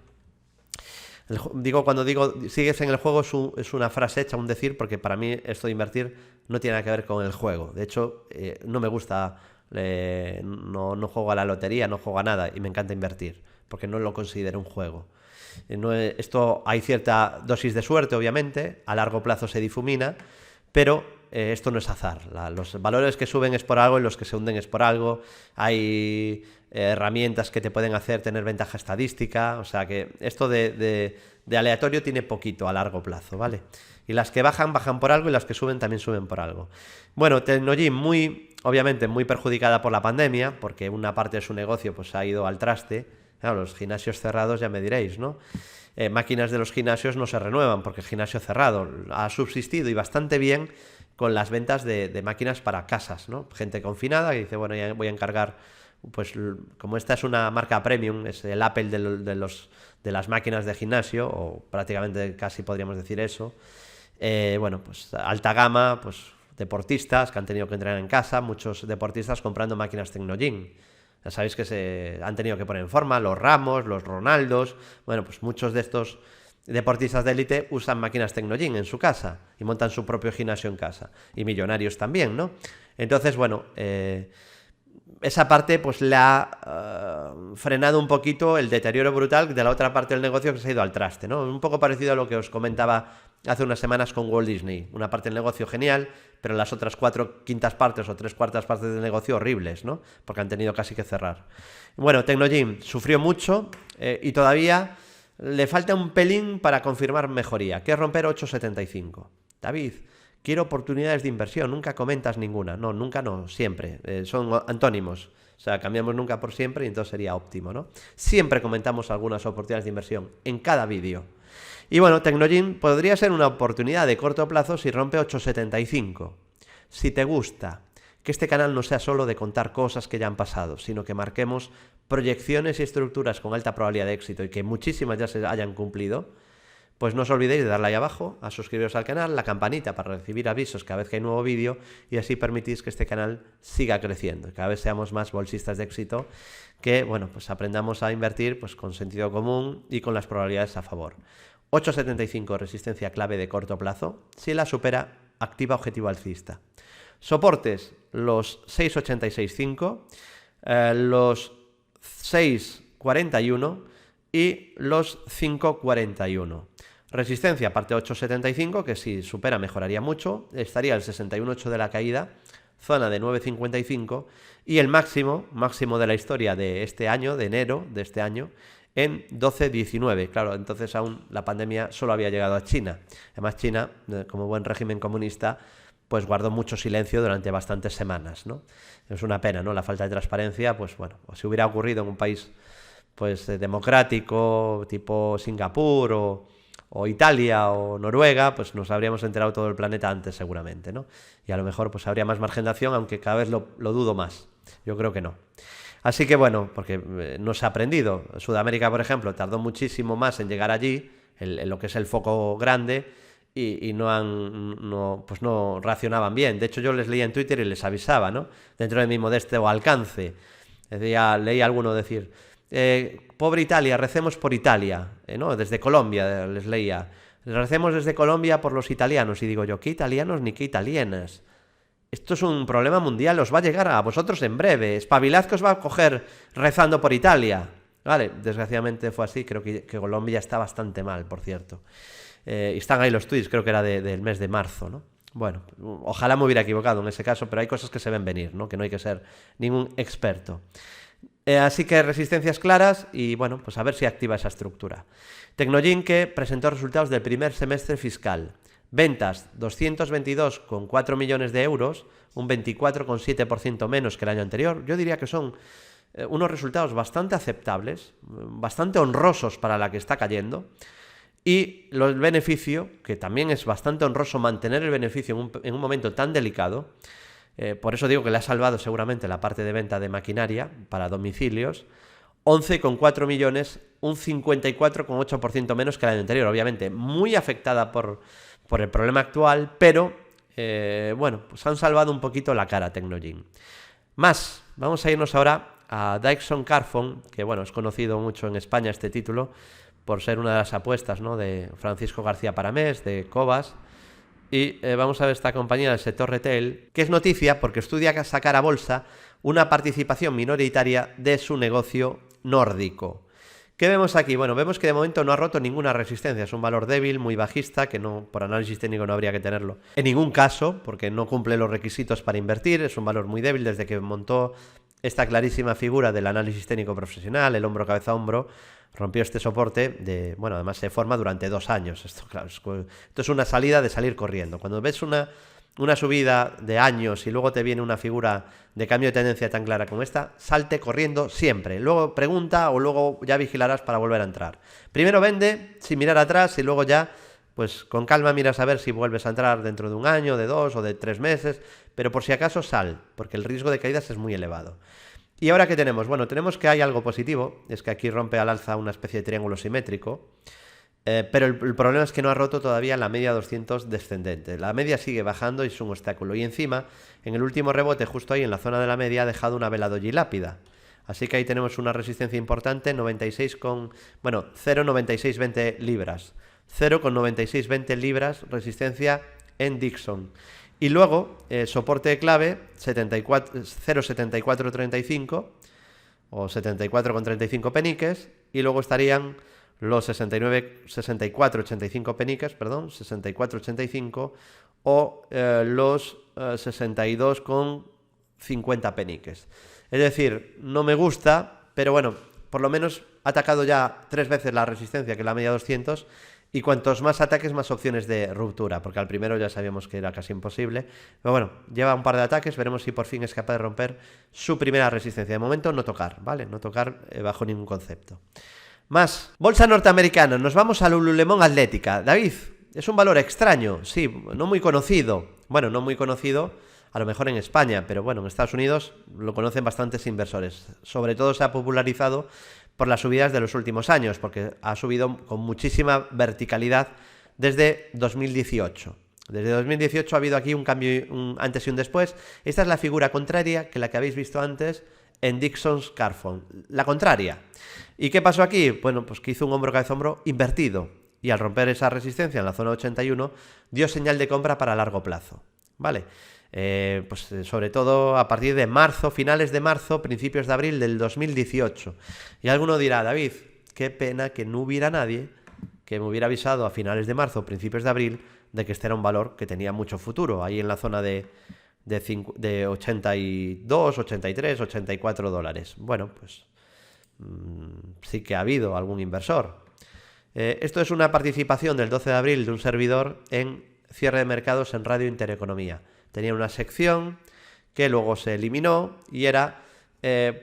Cuando digo sigues en el juego es una frase hecha, un decir, porque para mí esto de invertir no tiene nada que ver con el juego. De hecho, no me gusta, no juego a la lotería, no juego a nada, y me encanta invertir, porque no lo considero un juego. Esto hay cierta dosis de suerte, obviamente, a largo plazo se difumina, pero esto no es azar. Los valores que suben es por algo y los que se hunden es por algo. Hay herramientas que te pueden hacer tener ventaja estadística, o sea que esto de aleatorio tiene poquito a largo plazo, ¿vale? Y las que bajan por algo, y las que suben también suben por algo. Bueno, Technogym obviamente muy perjudicada por la pandemia, porque una parte de su negocio pues ha ido al traste. Claro, los gimnasios cerrados, ya me diréis, ¿no? Máquinas de los gimnasios no se renuevan porque el gimnasio cerrado ha subsistido, y bastante bien, con las ventas de máquinas para casas, ¿no? Gente confinada que dice, bueno, ya voy a encargar, pues como esta es una marca premium, es el Apple de las máquinas de gimnasio, o prácticamente casi podríamos decir eso. Bueno, pues alta gama, pues deportistas que han tenido que entrenar en casa, muchos deportistas comprando máquinas Technogym. Ya sabéis que se han tenido que poner en forma, los Ramos, los Ronaldos. Bueno, pues muchos de estos deportistas de élite usan máquinas Technogym en su casa y montan su propio gimnasio en casa, y millonarios también, ¿no? Entonces, bueno, esa parte pues le ha frenado un poquito el deterioro brutal de la otra parte del negocio, que se ha ido al traste, ¿no? Un poco parecido a lo que os comentaba hace unas semanas con Walt Disney. Una parte del negocio genial, pero las otras 4/5 partes o 3/4 partes del negocio horribles, ¿no? Porque han tenido casi que cerrar. Bueno, Technogym sufrió mucho y todavía le falta un pelín para confirmar mejoría, que es romper 8,75. David, quiero oportunidades de inversión, nunca comentas ninguna. No, nunca no, siempre. Son antónimos. O sea, cambiamos nunca por siempre, y entonces sería óptimo, ¿no? Siempre comentamos algunas oportunidades de inversión en cada vídeo. Y bueno, Technogym podría ser una oportunidad de corto plazo si rompe 8,75. Si te gusta que este canal no sea solo de contar cosas que ya han pasado, sino que marquemos proyecciones y estructuras con alta probabilidad de éxito, y que muchísimas ya se hayan cumplido, Pues no os olvidéis de darle ahí abajo, a suscribiros al canal, la campanita para recibir avisos cada vez que hay nuevo vídeo y así permitís que este canal siga creciendo y cada vez seamos más bolsistas de éxito que, bueno, pues aprendamos a invertir pues con sentido común y con las probabilidades a favor. 8,75 resistencia clave de corto plazo, si la supera, activa objetivo alcista. Soportes, los 6,86,5, los 6,41 y los 5,41. Resistencia, parte 8,75, que si supera mejoraría mucho, estaría el 61,8 de la caída, zona de 9,55 y el máximo de la historia de este año, de enero de este año, en 12,19. Claro, entonces aún la pandemia solo había llegado a China. Además China, como buen régimen comunista, pues guardó mucho silencio durante bastantes semanas, ¿no? Es una pena, ¿no? La falta de transparencia, pues bueno, si hubiera ocurrido en un país pues democrático, tipo Singapur o Italia o Noruega, pues nos habríamos enterado todo el planeta antes seguramente, ¿no? Y a lo mejor pues habría más margen de acción, aunque cada vez lo dudo más. Yo creo que no. Así que bueno, porque no se ha aprendido. Sudamérica, por ejemplo, tardó muchísimo más en llegar allí, en lo que es el foco grande, y no reaccionaban bien. De hecho, yo les leía en Twitter y les avisaba, ¿no? Dentro de mi modesto alcance. Leí a alguno decir, pobre Italia, recemos por Italia, ¿no? Desde Colombia les leía, recemos desde Colombia por los italianos, y digo yo, ¿qué italianos ni qué italianas? Esto es un problema mundial, os va a llegar a vosotros en breve, espabilad que os va a coger rezando por Italia. Vale, desgraciadamente fue así, creo que Colombia está bastante mal, por cierto. Y están ahí los tweets, creo que era del mes de marzo, ¿no? Bueno, ojalá me hubiera equivocado en ese caso, pero hay cosas que se ven venir, ¿no? Que no hay que ser ningún experto. Así que resistencias claras y bueno, pues a ver si activa esa estructura. Tecnogin, que presentó resultados del primer semestre fiscal. Ventas, 222,4 millones de euros, un 24,7% menos que el año anterior. Yo diría que son unos resultados bastante aceptables, bastante honrosos para la que está cayendo. Y el beneficio, que también es bastante honroso mantener el beneficio en un momento tan delicado. Por eso digo que le ha salvado seguramente la parte de venta de maquinaria para domicilios. 11,4 millones, un 54,8% menos que el año anterior. Obviamente muy afectada por el problema actual, pero bueno, pues han salvado un poquito la cara Tecnogin. Más, vamos a irnos ahora a Dixon Carphone, que bueno, es conocido mucho en España este título por ser una de las apuestas, ¿no?, de Francisco García Paramés, de Cobas. Y vamos a ver esta compañía del sector retail, que es noticia porque estudia sacar a bolsa una participación minoritaria de su negocio nórdico. ¿Qué vemos aquí? Bueno, vemos que de momento no ha roto ninguna resistencia, es un valor débil, muy bajista, que no, por análisis técnico no habría que tenerlo en ningún caso, porque no cumple los requisitos para invertir, es un valor muy débil desde que montó esta clarísima figura del análisis técnico profesional, el hombro, cabeza, hombro, rompió este soporte, bueno, además se forma durante 2 años, esto es una salida de salir corriendo. Cuando ves una subida de años y luego te viene una figura de cambio de tendencia tan clara como esta, salte corriendo siempre. Luego pregunta o luego ya vigilarás para volver a entrar. Primero vende sin mirar atrás y luego ya, pues con calma miras a ver si vuelves a entrar dentro de 1 año, de 2 o de 3 meses, pero por si acaso sal, porque el riesgo de caídas es muy elevado. ¿Y ahora qué tenemos? Bueno, tenemos que hay algo positivo, es que aquí rompe al alza una especie de triángulo simétrico. Pero el problema es que no ha roto todavía la media 200 descendente. La media sigue bajando y es un obstáculo. Y encima, en el último rebote, justo ahí en la zona de la media, ha dejado una vela doji lápida. Así que ahí tenemos una resistencia importante, 0,9620 libras. 0,9620 libras resistencia en Dixon. Y luego, soporte de clave, 0,7435 o 74,35 peniques. Y luego estarían los 64,85 peniques, perdón, 64,85 o los 62,50 peniques. Es decir, no me gusta, pero bueno, por lo menos ha atacado ya 3 veces la resistencia, que es la media 200, y cuantos más ataques, más opciones de ruptura, porque al primero ya sabíamos que era casi imposible. Pero bueno, lleva un par de ataques, veremos si por fin es capaz de romper su primera resistencia. De momento no tocar, ¿vale? No tocar bajo ningún concepto. Más, bolsa norteamericana, nos vamos a Lululemon Atlética. David, es un valor extraño, sí, no muy conocido. Bueno, no muy conocido, a lo mejor en España, pero bueno, en Estados Unidos lo conocen bastantes inversores. Sobre todo se ha popularizado por las subidas de los últimos años, porque ha subido con muchísima verticalidad desde 2018. Desde 2018 ha habido aquí un cambio, un antes y un después. Esta es la figura contraria que la que habéis visto antes en Dixon's Carphone, la contraria. ¿Y qué pasó aquí? Bueno, pues que hizo un hombro cabeza hombro invertido, y al romper esa resistencia en la zona 81 dio señal de compra para largo plazo, ¿vale? Pues sobre todo a partir de marzo, finales de marzo, principios de abril del 2018. Y alguno dirá, David, qué pena que no hubiera nadie que me hubiera avisado a finales de marzo, principios de abril, de que este era un valor que tenía mucho futuro, ahí en la zona de 82, 83, 84 dólares. Bueno, pues sí que ha habido algún inversor. Esto es una participación del 12 de abril de un servidor en cierre de mercados en Radio Intereconomía. Tenía una sección que luego se eliminó y era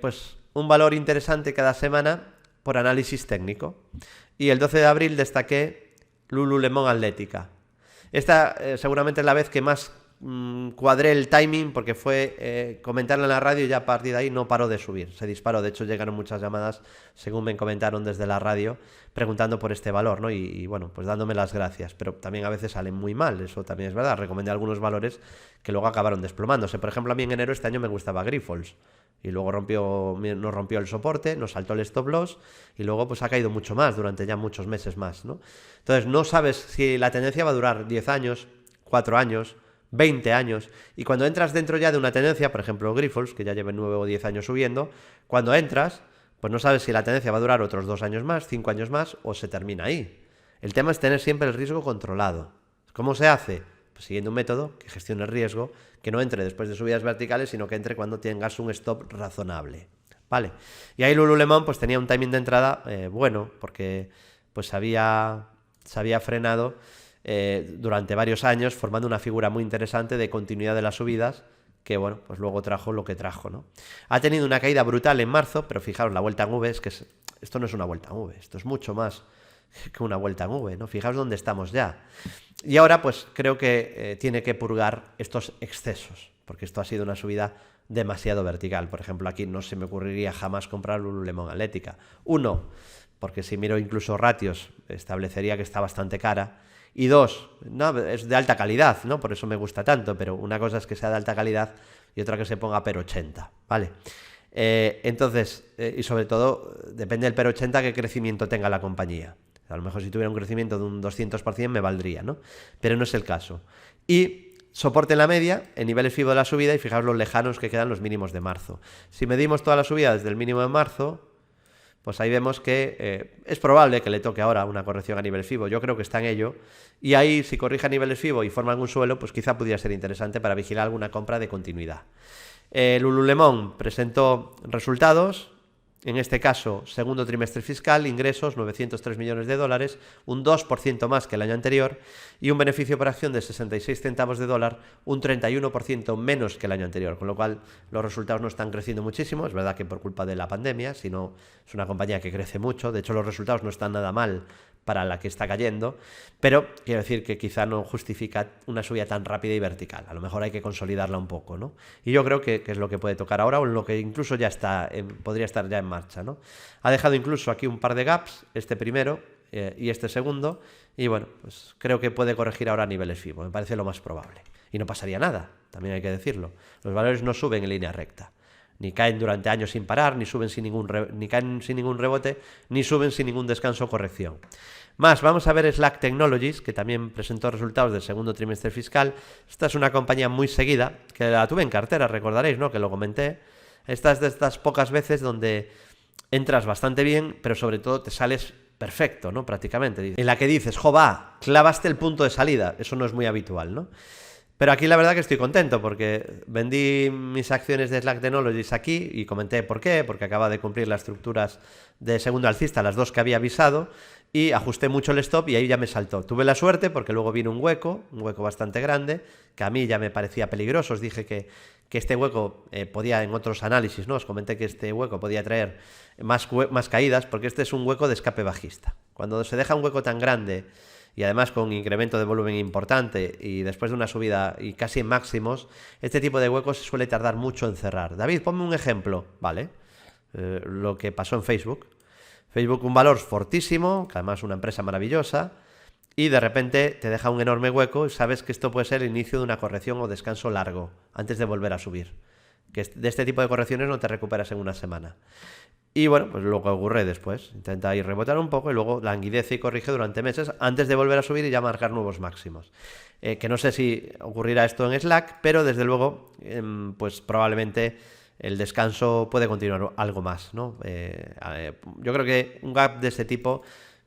pues un valor interesante cada semana por análisis técnico. Y el 12 de abril destaqué Lululemon Atlética. Esta seguramente es la vez que más cuadré el timing, porque fue comentarla en la radio y ya a partir de ahí no paró de subir, se disparó. De hecho llegaron muchas llamadas, según me comentaron desde la radio, preguntando por este valor, ¿no? Y bueno, pues dándome las gracias, pero también a veces salen muy mal, eso también es verdad. Recomendé algunos valores que luego acabaron desplomándose. Por ejemplo, a mí en enero este año me gustaba Grifols, y luego nos rompió el soporte, nos saltó el stop loss, y luego pues ha caído mucho más durante ya muchos meses más, ¿no? Entonces no sabes si la tendencia va a durar 10 años, 4 años, 20 años, y cuando entras dentro ya de una tendencia, por ejemplo Grifols, que ya lleva 9 o 10 años subiendo, cuando entras, pues no sabes si la tendencia va a durar otros 2 años más, 5 años más, o se termina ahí. El tema es tener siempre el riesgo controlado. ¿Cómo se hace? Pues siguiendo un método que gestione el riesgo, que no entre después de subidas verticales, sino que entre cuando tengas un stop razonable, ¿vale? Y ahí Lululemon pues tenía un timing de entrada bueno, porque pues se había frenado durante varios años, formando una figura muy interesante de continuidad de las subidas, que bueno, pues luego trajo lo que trajo, ¿no? Ha tenido una caída brutal en marzo, pero fijaros, la vuelta en V es que esto no es una vuelta en V, esto es mucho más que una vuelta en V, ¿no? Fijaos dónde estamos ya. Y ahora pues creo que tiene que purgar estos excesos, porque esto ha sido una subida demasiado vertical. Por ejemplo, aquí no se me ocurriría jamás comprar Lululemon Atlética. Uno, porque si miro incluso ratios, establecería que está bastante cara. Y dos, no, es de alta calidad, ¿no? Por eso me gusta tanto, pero una cosa es que sea de alta calidad y otra que se ponga PER 80, ¿vale? Entonces, y sobre todo, depende del PER 80 qué crecimiento tenga la compañía. A lo mejor si tuviera un crecimiento de un 200% me valdría, ¿no? Pero no es el caso. Y soporte en la media, en niveles FIBO de la subida, y fijaos los lejanos que quedan los mínimos de marzo. Si medimos toda la subida desde el mínimo de marzo, pues ahí vemos que es probable que le toque ahora una corrección a nivel FIBO. Yo creo que está en ello. Y ahí, si corrige a niveles FIBO y forma algún suelo, pues quizá pudiera ser interesante para vigilar alguna compra de continuidad. Lululemon presentó resultados. En este caso, segundo trimestre fiscal, ingresos 903 millones de dólares, un 2% más que el año anterior, y un beneficio por acción de 66 centavos de dólar, un 31% menos que el año anterior, con lo cual los resultados no están creciendo muchísimo. Es verdad que por culpa de la pandemia, sino es una compañía que crece mucho. De hecho, los resultados no están nada mal para la que está cayendo, pero quiero decir que quizá no justifica una subida tan rápida y vertical. A lo mejor hay que consolidarla un poco, ¿no? Y yo creo que es lo que puede tocar ahora, o en lo que incluso ya está, podría estar ya en marcha, ¿no? Ha dejado incluso aquí un par de gaps, este primero y este segundo, y bueno, pues creo que puede corregir ahora a niveles FIBO, me parece lo más probable. Y no pasaría nada, también hay que decirlo. Los valores no suben en línea recta. Ni caen durante años sin parar, ni suben ni caen sin ningún rebote, ni suben sin ningún descanso o corrección. Más, vamos a ver Slack Technologies, que también presentó resultados del segundo trimestre fiscal. Esta es una compañía muy seguida, que la tuve en cartera, recordaréis, ¿no? Que lo comenté. Esta es de estas pocas veces donde entras bastante bien, pero sobre todo te sales perfecto, ¿no? Prácticamente. En la que dices, va, clavaste el punto de salida. Eso no es muy habitual, ¿no? Pero aquí la verdad que estoy contento porque vendí mis acciones de Slack Technologies aquí y comenté por qué, porque acaba de cumplir las estructuras de segundo alcista, las dos que había avisado, y ajusté mucho el stop y ahí ya me saltó. Tuve la suerte porque luego vino un hueco bastante grande, que a mí ya me parecía peligroso. Os dije que este hueco podía, en otros análisis, ¿no? Os comenté que este hueco podía traer más caídas, porque este es un hueco de escape bajista. Cuando se deja un hueco tan grande y además con incremento de volumen importante y después de una subida y casi en máximos, este tipo de huecos suele tardar mucho en cerrar. David, ponme un ejemplo. Vale, lo que pasó en Facebook. Facebook un valor fortísimo, que además es una empresa maravillosa, y de repente te deja un enorme hueco y sabes que esto puede ser el inicio de una corrección o descanso largo antes de volver a subir. Que de este tipo de correcciones no te recuperas en una semana. Y bueno, pues lo que ocurre después, intenta ir rebotar un poco y luego languidece y corrige durante meses antes de volver a subir y ya marcar nuevos máximos. Que no sé si ocurrirá esto en Slack, pero desde luego, pues probablemente el descanso puede continuar algo más, ¿no? Yo creo que un gap de este tipo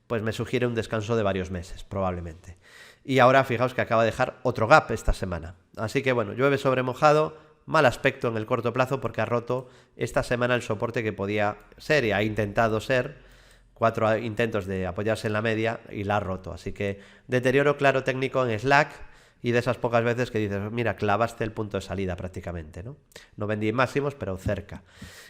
pues me sugiere un descanso de varios meses, probablemente. Y ahora fijaos que acaba de dejar otro gap esta semana. Así que bueno, llueve sobre mojado, mal aspecto en el corto plazo porque ha roto esta semana el soporte que podía ser y ha intentado ser, 4 intentos de apoyarse en la media y la ha roto. Así que deterioro claro técnico en Slack y de esas pocas veces que dices, mira, clavaste el punto de salida prácticamente, ¿no? No vendí máximos, pero cerca.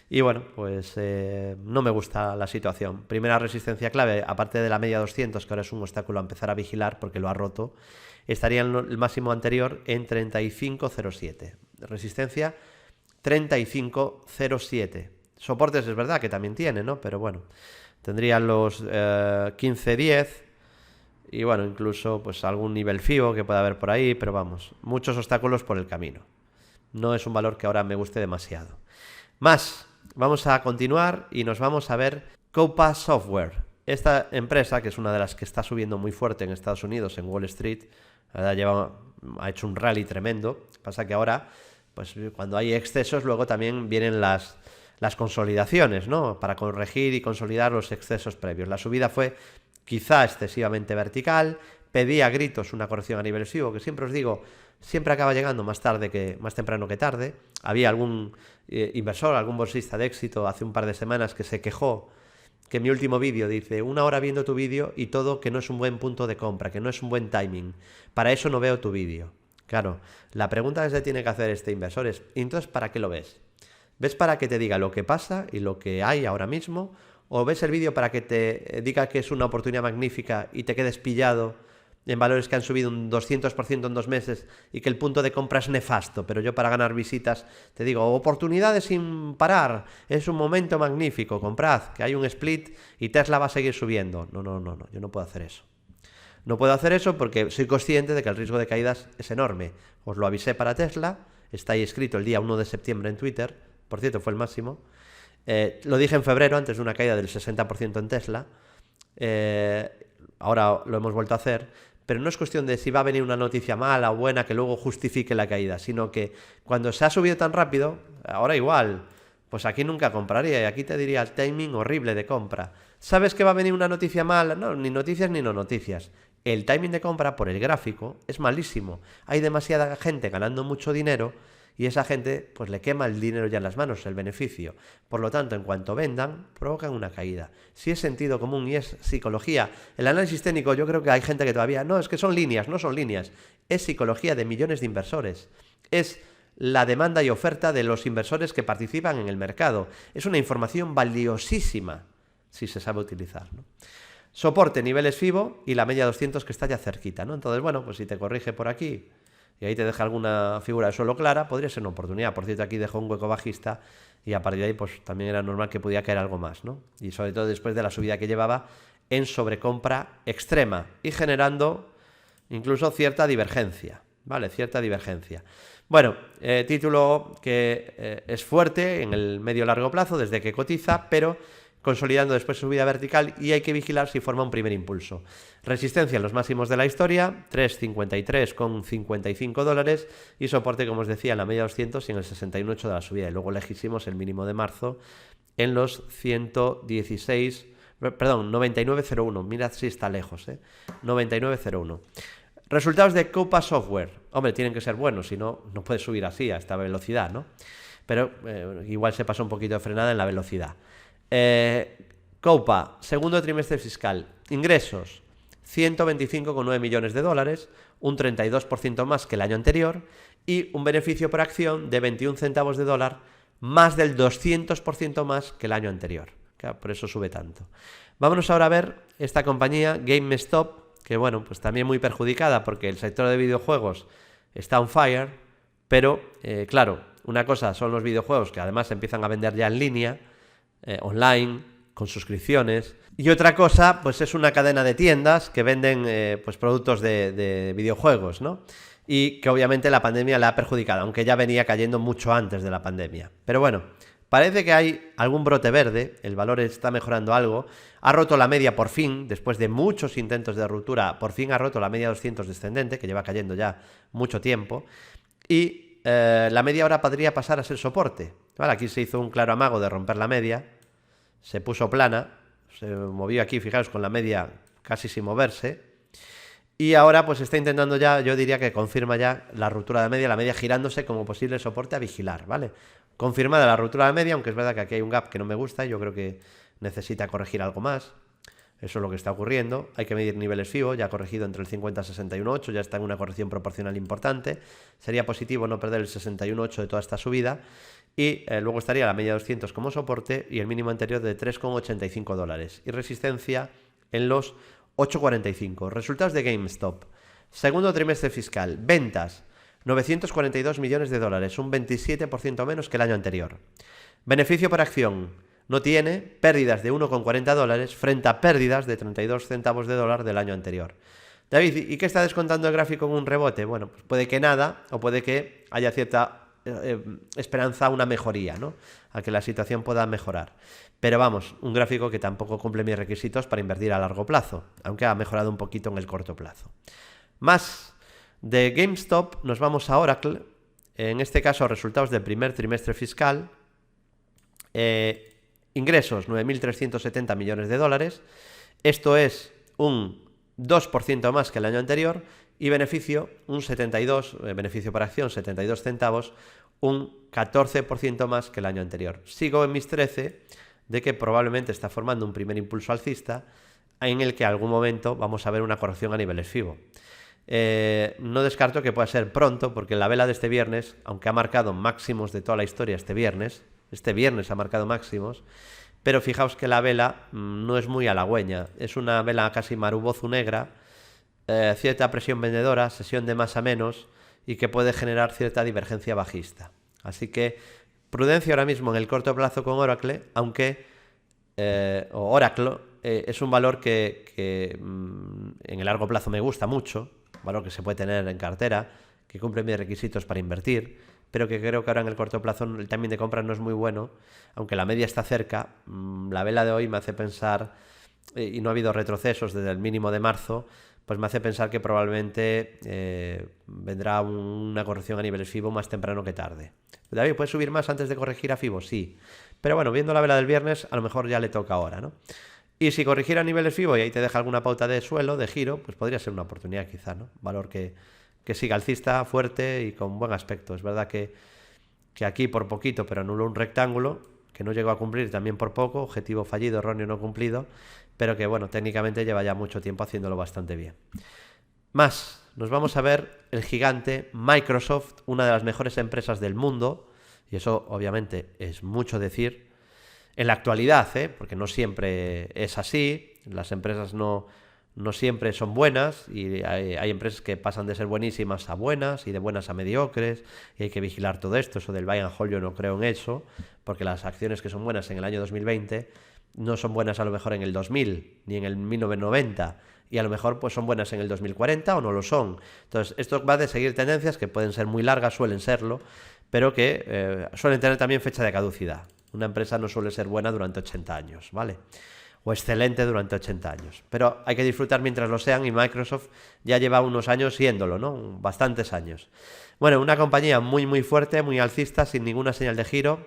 Y bueno, pues no me gusta la situación. Primera resistencia clave, aparte de la media 200, que ahora es un obstáculo a empezar a vigilar porque lo ha roto, estaría en el máximo anterior en 35.07. Resistencia 35.07. Soportes es verdad que también tiene, ¿no? Pero bueno, tendrían los 15.10 y bueno, incluso pues algún nivel FIBO que pueda haber por ahí, pero vamos, muchos obstáculos por el camino. No es un valor que ahora me guste demasiado. Más, vamos a continuar y nos vamos a ver Coupa Software. Esta empresa, que es una de las que está subiendo muy fuerte en Estados Unidos, en Wall Street, la verdad ha hecho un rally tremendo. Pasa que ahora, pues cuando hay excesos, luego también vienen las consolidaciones, ¿no? Para corregir y consolidar los excesos previos. La subida fue quizá excesivamente vertical, pedía a gritos una corrección a nivel FIBO, que siempre os digo, siempre acaba llegando más temprano que tarde. Había algún inversor, algún bolsista de éxito hace un par de semanas que se quejó que mi último vídeo dice, 1 hora viendo tu vídeo y todo que no es un buen punto de compra, que no es un buen timing. Para eso no veo tu vídeo. Claro, la pregunta que se tiene que hacer este inversor es, entonces, ¿para qué lo ves? ¿Ves para que te diga lo que pasa y lo que hay ahora mismo? ¿O ves el vídeo para que te diga que es una oportunidad magnífica y te quedes pillado en valores que han subido un 200% en 2 meses y que el punto de compra es nefasto? Pero yo para ganar visitas te digo, oportunidades sin parar, es un momento magnífico, comprad, que hay un split y Tesla va a seguir subiendo. No, yo no puedo hacer eso. No puedo hacer eso porque soy consciente de que el riesgo de caídas es enorme. Os lo avisé para Tesla, está ahí escrito el día 1 de septiembre en Twitter, por cierto fue el máximo. Lo dije en febrero, antes de una caída del 60% en Tesla. Ahora lo hemos vuelto a hacer, pero no es cuestión de si va a venir una noticia mala o buena que luego justifique la caída, sino que cuando se ha subido tan rápido, ahora igual, pues aquí nunca compraría y aquí te diría el timing horrible de compra. ¿Sabes que va a venir una noticia mala? No, ni noticias ni no noticias. El timing de compra por el gráfico es malísimo. Hay demasiada gente ganando mucho dinero y esa gente pues le quema el dinero ya en las manos, el beneficio. Por lo tanto, en cuanto vendan, provocan una caída. Si es sentido común y es psicología, el análisis técnico, yo creo que hay gente que todavía, no, es que son líneas, no son líneas. Es psicología de millones de inversores. Es la demanda y oferta de los inversores que participan en el mercado. Es una información valiosísima si se sabe utilizar, ¿no? Soporte, niveles FIBO y la media 200 que está ya cerquita, ¿no? Entonces, bueno, pues si te corrige por aquí y ahí te deja alguna figura de suelo clara, podría ser una oportunidad. Por cierto, aquí dejó un hueco bajista y a partir de ahí pues también era normal que pudiera caer algo más, ¿no? Y sobre todo después de la subida que llevaba en sobrecompra extrema y generando incluso cierta divergencia, ¿vale? Cierta divergencia. Bueno, título que es fuerte en el medio-largo plazo desde que cotiza, pero consolidando después subida vertical y hay que vigilar si forma un primer impulso. Resistencia en los máximos de la historia, 3.53,55 dólares y soporte, como os decía, en la media 200 y en el 68 de la subida. Y luego lejísimos el mínimo de marzo en los 99.01. Mirad si está lejos, 99.01. Resultados de Coupa Software. Hombre, tienen que ser buenos, si no, no puede subir así a esta velocidad, ¿no? Pero igual se pasó un poquito de frenada en la velocidad. Coupa, segundo trimestre fiscal, ingresos 125,9 millones de dólares, un 32% más que el año anterior y un beneficio por acción de 21 centavos de dólar, más del 200% más que el año anterior. Claro, por eso sube tanto. Vámonos ahora a ver esta compañía GameStop, que bueno, pues también muy perjudicada porque el sector de videojuegos está on fire, pero claro, una cosa son los videojuegos que además se empiezan a vender ya en línea, online, con suscripciones, Y otra cosa, pues es una cadena de tiendas que venden pues productos de videojuegos, ¿no? Y que obviamente la pandemia la ha perjudicado, aunque ya venía cayendo mucho antes de la pandemia. Pero bueno, parece que hay algún brote verde, el valor está mejorando algo, ha roto la media por fin, después de muchos intentos de ruptura, por fin ha roto la media 200 descendente, que lleva cayendo ya mucho tiempo, y la media ahora podría pasar a ser soporte. Vale, aquí se hizo un claro amago de romper la media, se puso plana, se movió aquí, fijaros, con la media casi sin moverse, y ahora pues está intentando ya, yo diría que confirma ya la ruptura de media, la media girándose como posible soporte a vigilar, ¿vale? Confirmada la ruptura de media, aunque es verdad que aquí hay un gap que no me gusta, yo creo que necesita corregir algo más. Eso es lo que está ocurriendo. Hay que medir niveles FIBO, ya ha corregido entre el 50 y 61.8, ya está en una corrección proporcional importante. Sería positivo no perder el 61.8 de toda esta subida. Y luego estaría la media 200 como soporte y el mínimo anterior de 3,85 dólares. Y resistencia en los 8,45. Resultados de GameStop. Segundo trimestre fiscal. Ventas. 942 millones de dólares, un 27% menos que el año anterior. Beneficio por acción. No tiene pérdidas de 1,40 dólares frente a pérdidas de 32 centavos de dólar del año anterior. David, ¿y qué está descontando el gráfico en un rebote? Bueno, pues puede que nada, o puede que haya cierta esperanza a una mejoría, ¿no? A que la situación pueda mejorar. Pero vamos, un gráfico que tampoco cumple mis requisitos para invertir a largo plazo, aunque ha mejorado un poquito en el corto plazo. Más de GameStop nos vamos a Oracle, en este caso resultados del primer trimestre fiscal, ingresos 9.370 millones de dólares, esto es un 2% más que el año anterior, y beneficio, beneficio por acción 72 centavos, un 14% más que el año anterior. Sigo en mis 13 de que probablemente está formando un primer impulso alcista en el que en algún momento vamos a ver una corrección a niveles FIBO. No descarto que pueda ser pronto, porque la vela de este viernes, aunque ha marcado máximos de toda la historia este viernes ha marcado máximos, pero fijaos que la vela no es muy halagüeña, es una vela casi marubozu negra, cierta presión vendedora, sesión de más a menos, y que puede generar cierta divergencia bajista. Así que prudencia ahora mismo en el corto plazo con Oracle, aunque Oracle es un valor que en el largo plazo me gusta mucho, valor que se puede tener en cartera, que cumple mis requisitos para invertir, pero que creo que ahora en el corto plazo el timing de compra no es muy bueno, aunque la media está cerca. La vela de hoy me hace pensar, y no ha habido retrocesos desde el mínimo de marzo, pues me hace pensar que probablemente vendrá una corrección a niveles FIBO más temprano que tarde. David, ¿puede subir más antes de corregir a FIBO? Sí, pero bueno, viendo la vela del viernes, a lo mejor ya le toca ahora, ¿no? Y si corrigiera a niveles FIBO y ahí te deja alguna pauta de suelo, de giro, pues podría ser una oportunidad quizá, ¿no? Valor que siga alcista, fuerte y con buen aspecto. Es verdad que aquí por poquito, pero anuló un rectángulo, que no llegó a cumplir también por poco, objetivo fallido, erróneo no cumplido, pero que bueno, técnicamente lleva ya mucho tiempo haciéndolo bastante bien. Más, nos vamos a ver el gigante Microsoft, una de las mejores empresas del mundo, y eso obviamente es mucho decir, en la actualidad, porque no siempre es así, las empresas no siempre son buenas, y hay empresas que pasan de ser buenísimas a buenas y de buenas a mediocres, y hay que vigilar todo esto. Eso del buy and hold yo no creo en eso, porque las acciones que son buenas en el año 2020 no son buenas a lo mejor en el 2000 ni en el 1990, y a lo mejor pues son buenas en el 2040 o no lo son. Entonces esto va de seguir tendencias que pueden ser muy largas, suelen serlo, pero que suelen tener también fecha de caducidad. Una empresa no suele ser buena durante 80 años, ¿vale? O excelente durante 80 años. Pero hay que disfrutar mientras lo sean, y Microsoft ya lleva unos años siéndolo, ¿no? Bastantes años. Bueno, una compañía muy muy fuerte, muy alcista, sin ninguna señal de giro.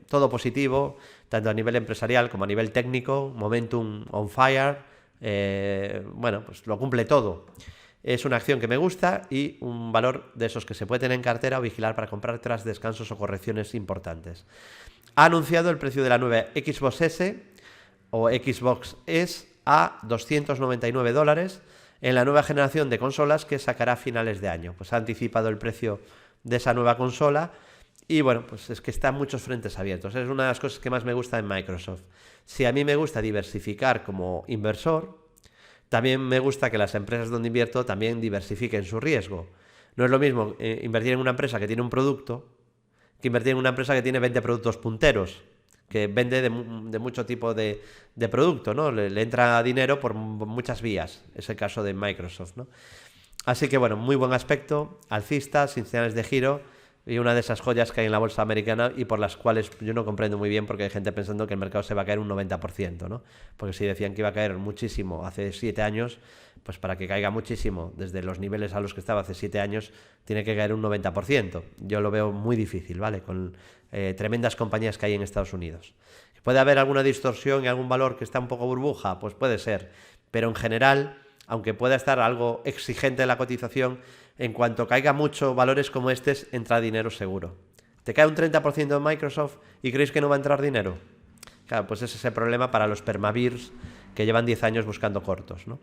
Todo positivo, tanto a nivel empresarial como a nivel técnico, momentum on fire. Bueno, pues lo cumple todo. Es una acción que me gusta y un valor de esos que se puede tener en cartera o vigilar para comprar tras descansos o correcciones importantes. Ha anunciado el precio de la nueva Xbox S o Xbox S a $299 en la nueva generación de consolas que sacará a finales de año. Pues ha anticipado el precio de esa nueva consola y bueno, pues es que está en muchos frentes abiertos. Es una de las cosas que más me gusta en Microsoft. Si a mí me gusta diversificar como inversor, también me gusta que las empresas donde invierto también diversifiquen su riesgo. No es lo mismo invertir en una empresa que tiene un producto que invertir en una empresa que tiene 20 productos punteros, que vende de mucho tipo de producto, ¿no? Le entra dinero por muchas vías, es el caso de Microsoft, ¿no? Así que bueno, muy buen aspecto, alcista, sin señales de giro, y una de esas joyas que hay en la bolsa americana y por las cuales yo no comprendo muy bien, porque hay gente pensando que el mercado se va a caer un 90%, ¿no? Porque si decían que iba a caer muchísimo hace 7 años, pues para que caiga muchísimo desde los niveles a los que estaba hace 7 años, tiene que caer un 90%. Yo lo veo muy difícil, ¿vale? Con tremendas compañías que hay en Estados Unidos. ¿Puede haber alguna distorsión y algún valor que está un poco burbuja? Pues puede ser, pero en general, aunque pueda estar algo exigente la cotización, en cuanto caiga mucho valores como estos, entra dinero seguro. ¿Te cae un 30% en Microsoft y creéis que no va a entrar dinero? Claro, pues ese es el problema para los permabears que llevan 10 años buscando cortos, ¿no?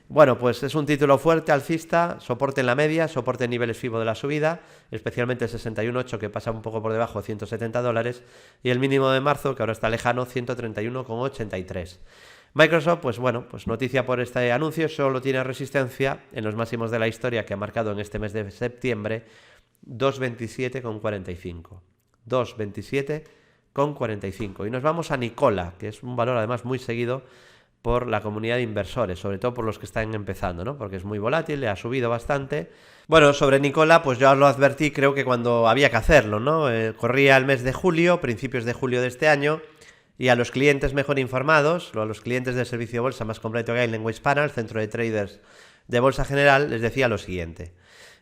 Bueno, pues es un título fuerte, alcista, soporte en la media, soporte en niveles FIBO de la subida, especialmente el 61.8 que pasa un poco por debajo de $170, y el mínimo de marzo, que ahora está lejano, 131,83. Microsoft, pues bueno, pues noticia por este anuncio, solo tiene resistencia en los máximos de la historia que ha marcado en este mes de septiembre, 2.27,45. 2.27,45. Y nos vamos a Nikola, que es un valor además muy seguido por la comunidad de inversores, sobre todo por los que están empezando, ¿no? Porque es muy volátil, le ha subido bastante. Bueno, sobre Nikola, pues ya os lo advertí, creo que cuando había que hacerlo, ¿no? Corría el mes de julio, principios de julio de este año, y a los clientes mejor informados, o a los clientes del servicio de bolsa más completo que hay en Language Panel, centro de traders de bolsa general, les decía lo siguiente.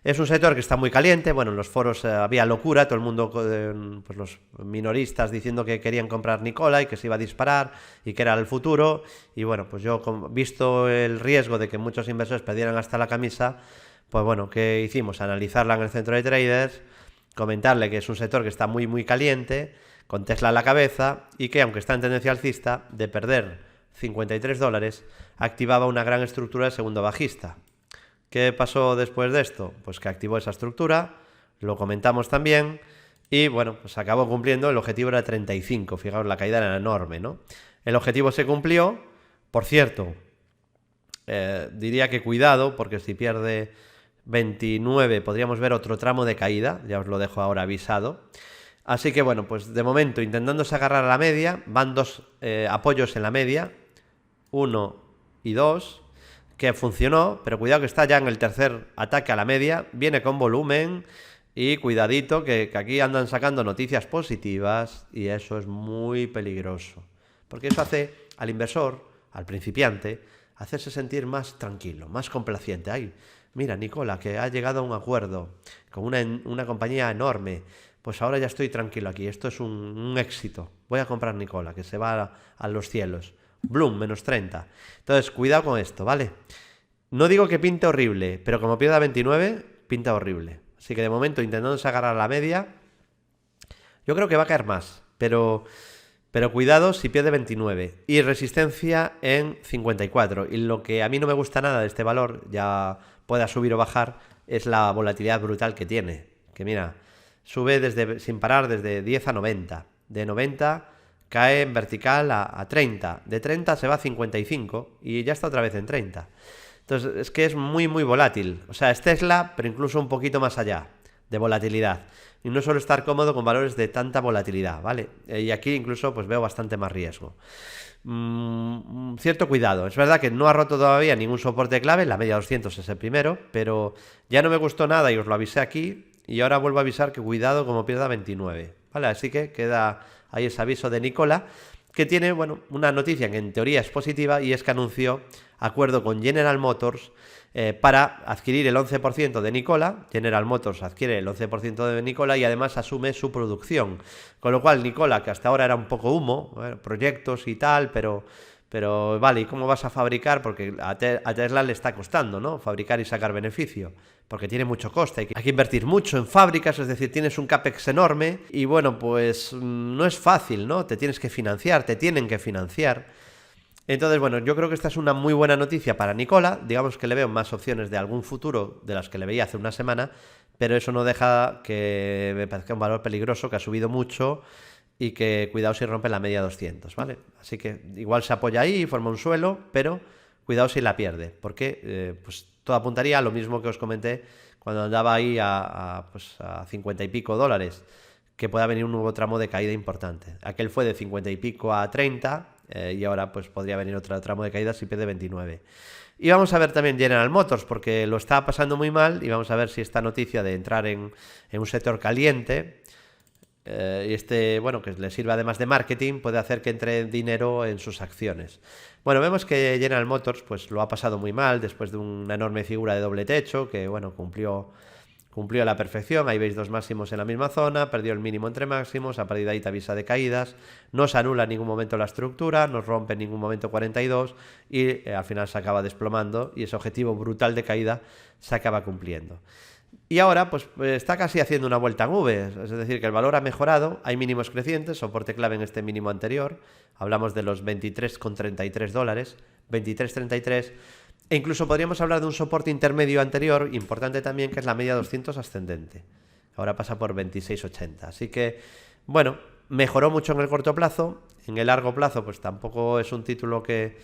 Es un sector que está muy caliente, bueno, en los foros había locura, todo el mundo, pues los minoristas diciendo que querían comprar Nikola y que se iba a disparar y que era el futuro, y bueno, pues yo, visto el riesgo de que muchos inversores perdieran hasta la camisa, pues bueno, ¿qué hicimos? Analizarla en el centro de traders, comentarle que es un sector que está muy muy caliente, con Tesla a la cabeza, y que aunque está en tendencia alcista, de perder $53, activaba una gran estructura de segundo bajista. ¿Qué pasó después de esto? Pues que activó esa estructura, lo comentamos también, y bueno, pues acabó cumpliendo, el objetivo era 35, fijaos, la caída era enorme, ¿no? El objetivo se cumplió, por cierto, diría que cuidado, porque si pierde 29 podríamos ver otro tramo de caída, ya os lo dejo ahora avisado. Así que bueno, pues de momento intentándose agarrar a la media, van dos apoyos en la media, 1 y 2, que funcionó, pero cuidado que está ya en el tercer ataque a la media, viene con volumen y cuidadito que aquí andan sacando noticias positivas y eso es muy peligroso, porque eso hace al inversor, al principiante, hacerse sentir más tranquilo, más complaciente. Ay, mira, Nikola, que ha llegado a un acuerdo con una compañía enorme, pues ahora ya estoy tranquilo aquí, esto es un éxito, voy a comprar Nikola, que se va a los cielos. Bloom, menos 30. Entonces, cuidado con esto, ¿vale? No digo que pinte horrible, pero como pierda 29, pinta horrible. Así que de momento, intentándose agarrar a la media, yo creo que va a caer más, pero cuidado si pierde 29. Y resistencia en 54. Y lo que a mí no me gusta nada de este valor, ya pueda subir o bajar, es la volatilidad brutal que tiene. Que mira, sube sin parar desde 10 a 90. De 90 cae en vertical a 30. De 30 se va a 55 y ya está otra vez en 30. Entonces es que es muy muy volátil. O sea, es Tesla, pero incluso un poquito más allá de volatilidad. Y no suelo estar cómodo con valores de tanta volatilidad, ¿vale? Y aquí incluso pues veo bastante más riesgo. Cierto cuidado. Es verdad que no ha roto todavía ningún soporte clave, la media 200 es el primero, pero ya no me gustó nada y os lo avisé aquí. Y ahora vuelvo a avisar que cuidado como pierda 29, ¿vale? Así que queda ahí ese aviso de Nikola, que tiene, bueno, una noticia que en teoría es positiva y es que anunció acuerdo con General Motors para adquirir el 11% de Nikola. General Motors adquiere el 11% de Nikola y además asume su producción. Con lo cual Nikola, que hasta ahora era un poco humo, proyectos y tal, pero vale, ¿y cómo vas a fabricar? Porque a Tesla le está costando, ¿no? Fabricar y sacar beneficio, porque tiene mucho coste, hay que invertir mucho en fábricas, es decir, tienes un CAPEX enorme y bueno, pues no es fácil, ¿no? Te tienes que financiar, te tienen que financiar. Entonces, bueno, yo creo que esta es una muy buena noticia para Nikola, digamos que le veo más opciones de algún futuro de las que le veía hace una semana, pero eso no deja que me parezca un valor peligroso, que ha subido mucho y que cuidado si rompe la media 200, ¿vale? Así que igual se apoya ahí y forma un suelo, pero cuidado si la pierde, porque pues todo apuntaría a lo mismo que os comenté cuando andaba ahí a 50 y pico dólares, que pueda venir un nuevo tramo de caída importante. Aquel fue de 50 y pico a 30 y ahora pues podría venir otro tramo de caída si pierde 29. Y vamos a ver también General Motors, porque lo está pasando muy mal, y vamos a ver si esta noticia de entrar en un sector caliente y bueno, que le sirva además de marketing, puede hacer que entre dinero en sus acciones. Bueno, vemos que General Motors pues lo ha pasado muy mal después de una enorme figura de doble techo que, bueno, cumplió a la perfección. Ahí veis dos máximos en la misma zona, perdió el mínimo entre máximos, a partir de ahí te avisa de caídas, no se anula en ningún momento la estructura, no rompe en ningún momento 42 y al final se acaba desplomando y ese objetivo brutal de caída se acaba cumpliendo. Y ahora pues está casi haciendo una vuelta en V, es decir, que el valor ha mejorado, hay mínimos crecientes, soporte clave en este mínimo anterior, hablamos de los 23,33 dólares, 23,33, e incluso podríamos hablar de un soporte intermedio anterior, importante también, que es la media 200 ascendente, ahora pasa por 26,80, así que, bueno, mejoró mucho en el corto plazo, en el largo plazo pues tampoco es un título que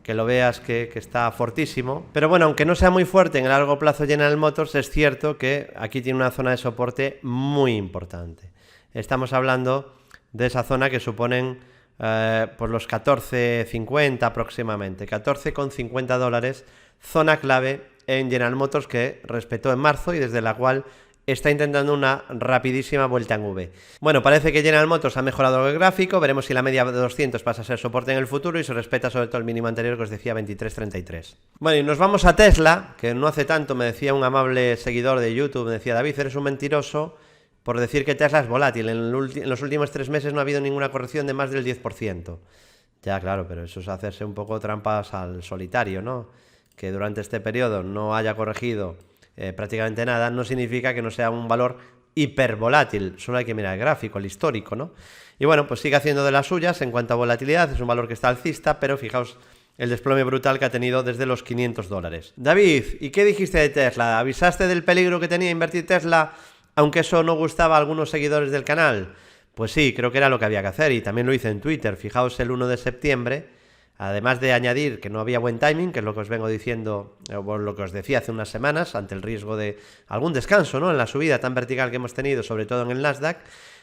lo veas que está fortísimo. Pero bueno, aunque no sea muy fuerte en el largo plazo General Motors, es cierto que aquí tiene una zona de soporte muy importante. Estamos hablando de esa zona que suponen por los 14,50 aproximadamente, 14,50 dólares, zona clave en General Motors que respetó en marzo y desde la cual está intentando una rapidísima vuelta en V. Bueno, parece que General Motors ha mejorado el gráfico, veremos si la media de 200 pasa a ser soporte en el futuro y se respeta sobre todo el mínimo anterior que os decía 23,33. Bueno, y nos vamos a Tesla, que no hace tanto me decía un amable seguidor de YouTube, me decía: David, eres un mentiroso por decir que Tesla es volátil, en los últimos 3 meses no ha habido ninguna corrección de más del 10%. Ya, claro, pero eso es hacerse un poco trampas al solitario, ¿no? Que durante este periodo no haya corregido prácticamente nada, no significa que no sea un valor hipervolátil, solo hay que mirar el gráfico, el histórico, ¿no? Y bueno, pues sigue haciendo de las suyas en cuanto a volatilidad, es un valor que está alcista, pero fijaos el desplome brutal que ha tenido desde los 500 dólares. David, ¿y qué dijiste de Tesla? ¿Avisaste del peligro que tenía invertir Tesla, aunque eso no gustaba a algunos seguidores del canal? Pues sí, creo que era lo que había que hacer y también lo hice en Twitter. Fijaos el 1 de septiembre, además de añadir que no había buen timing, que es lo que os vengo diciendo, o lo que os decía hace unas semanas, ante el riesgo de algún descanso, ¿no?, en la subida tan vertical que hemos tenido, sobre todo en el Nasdaq.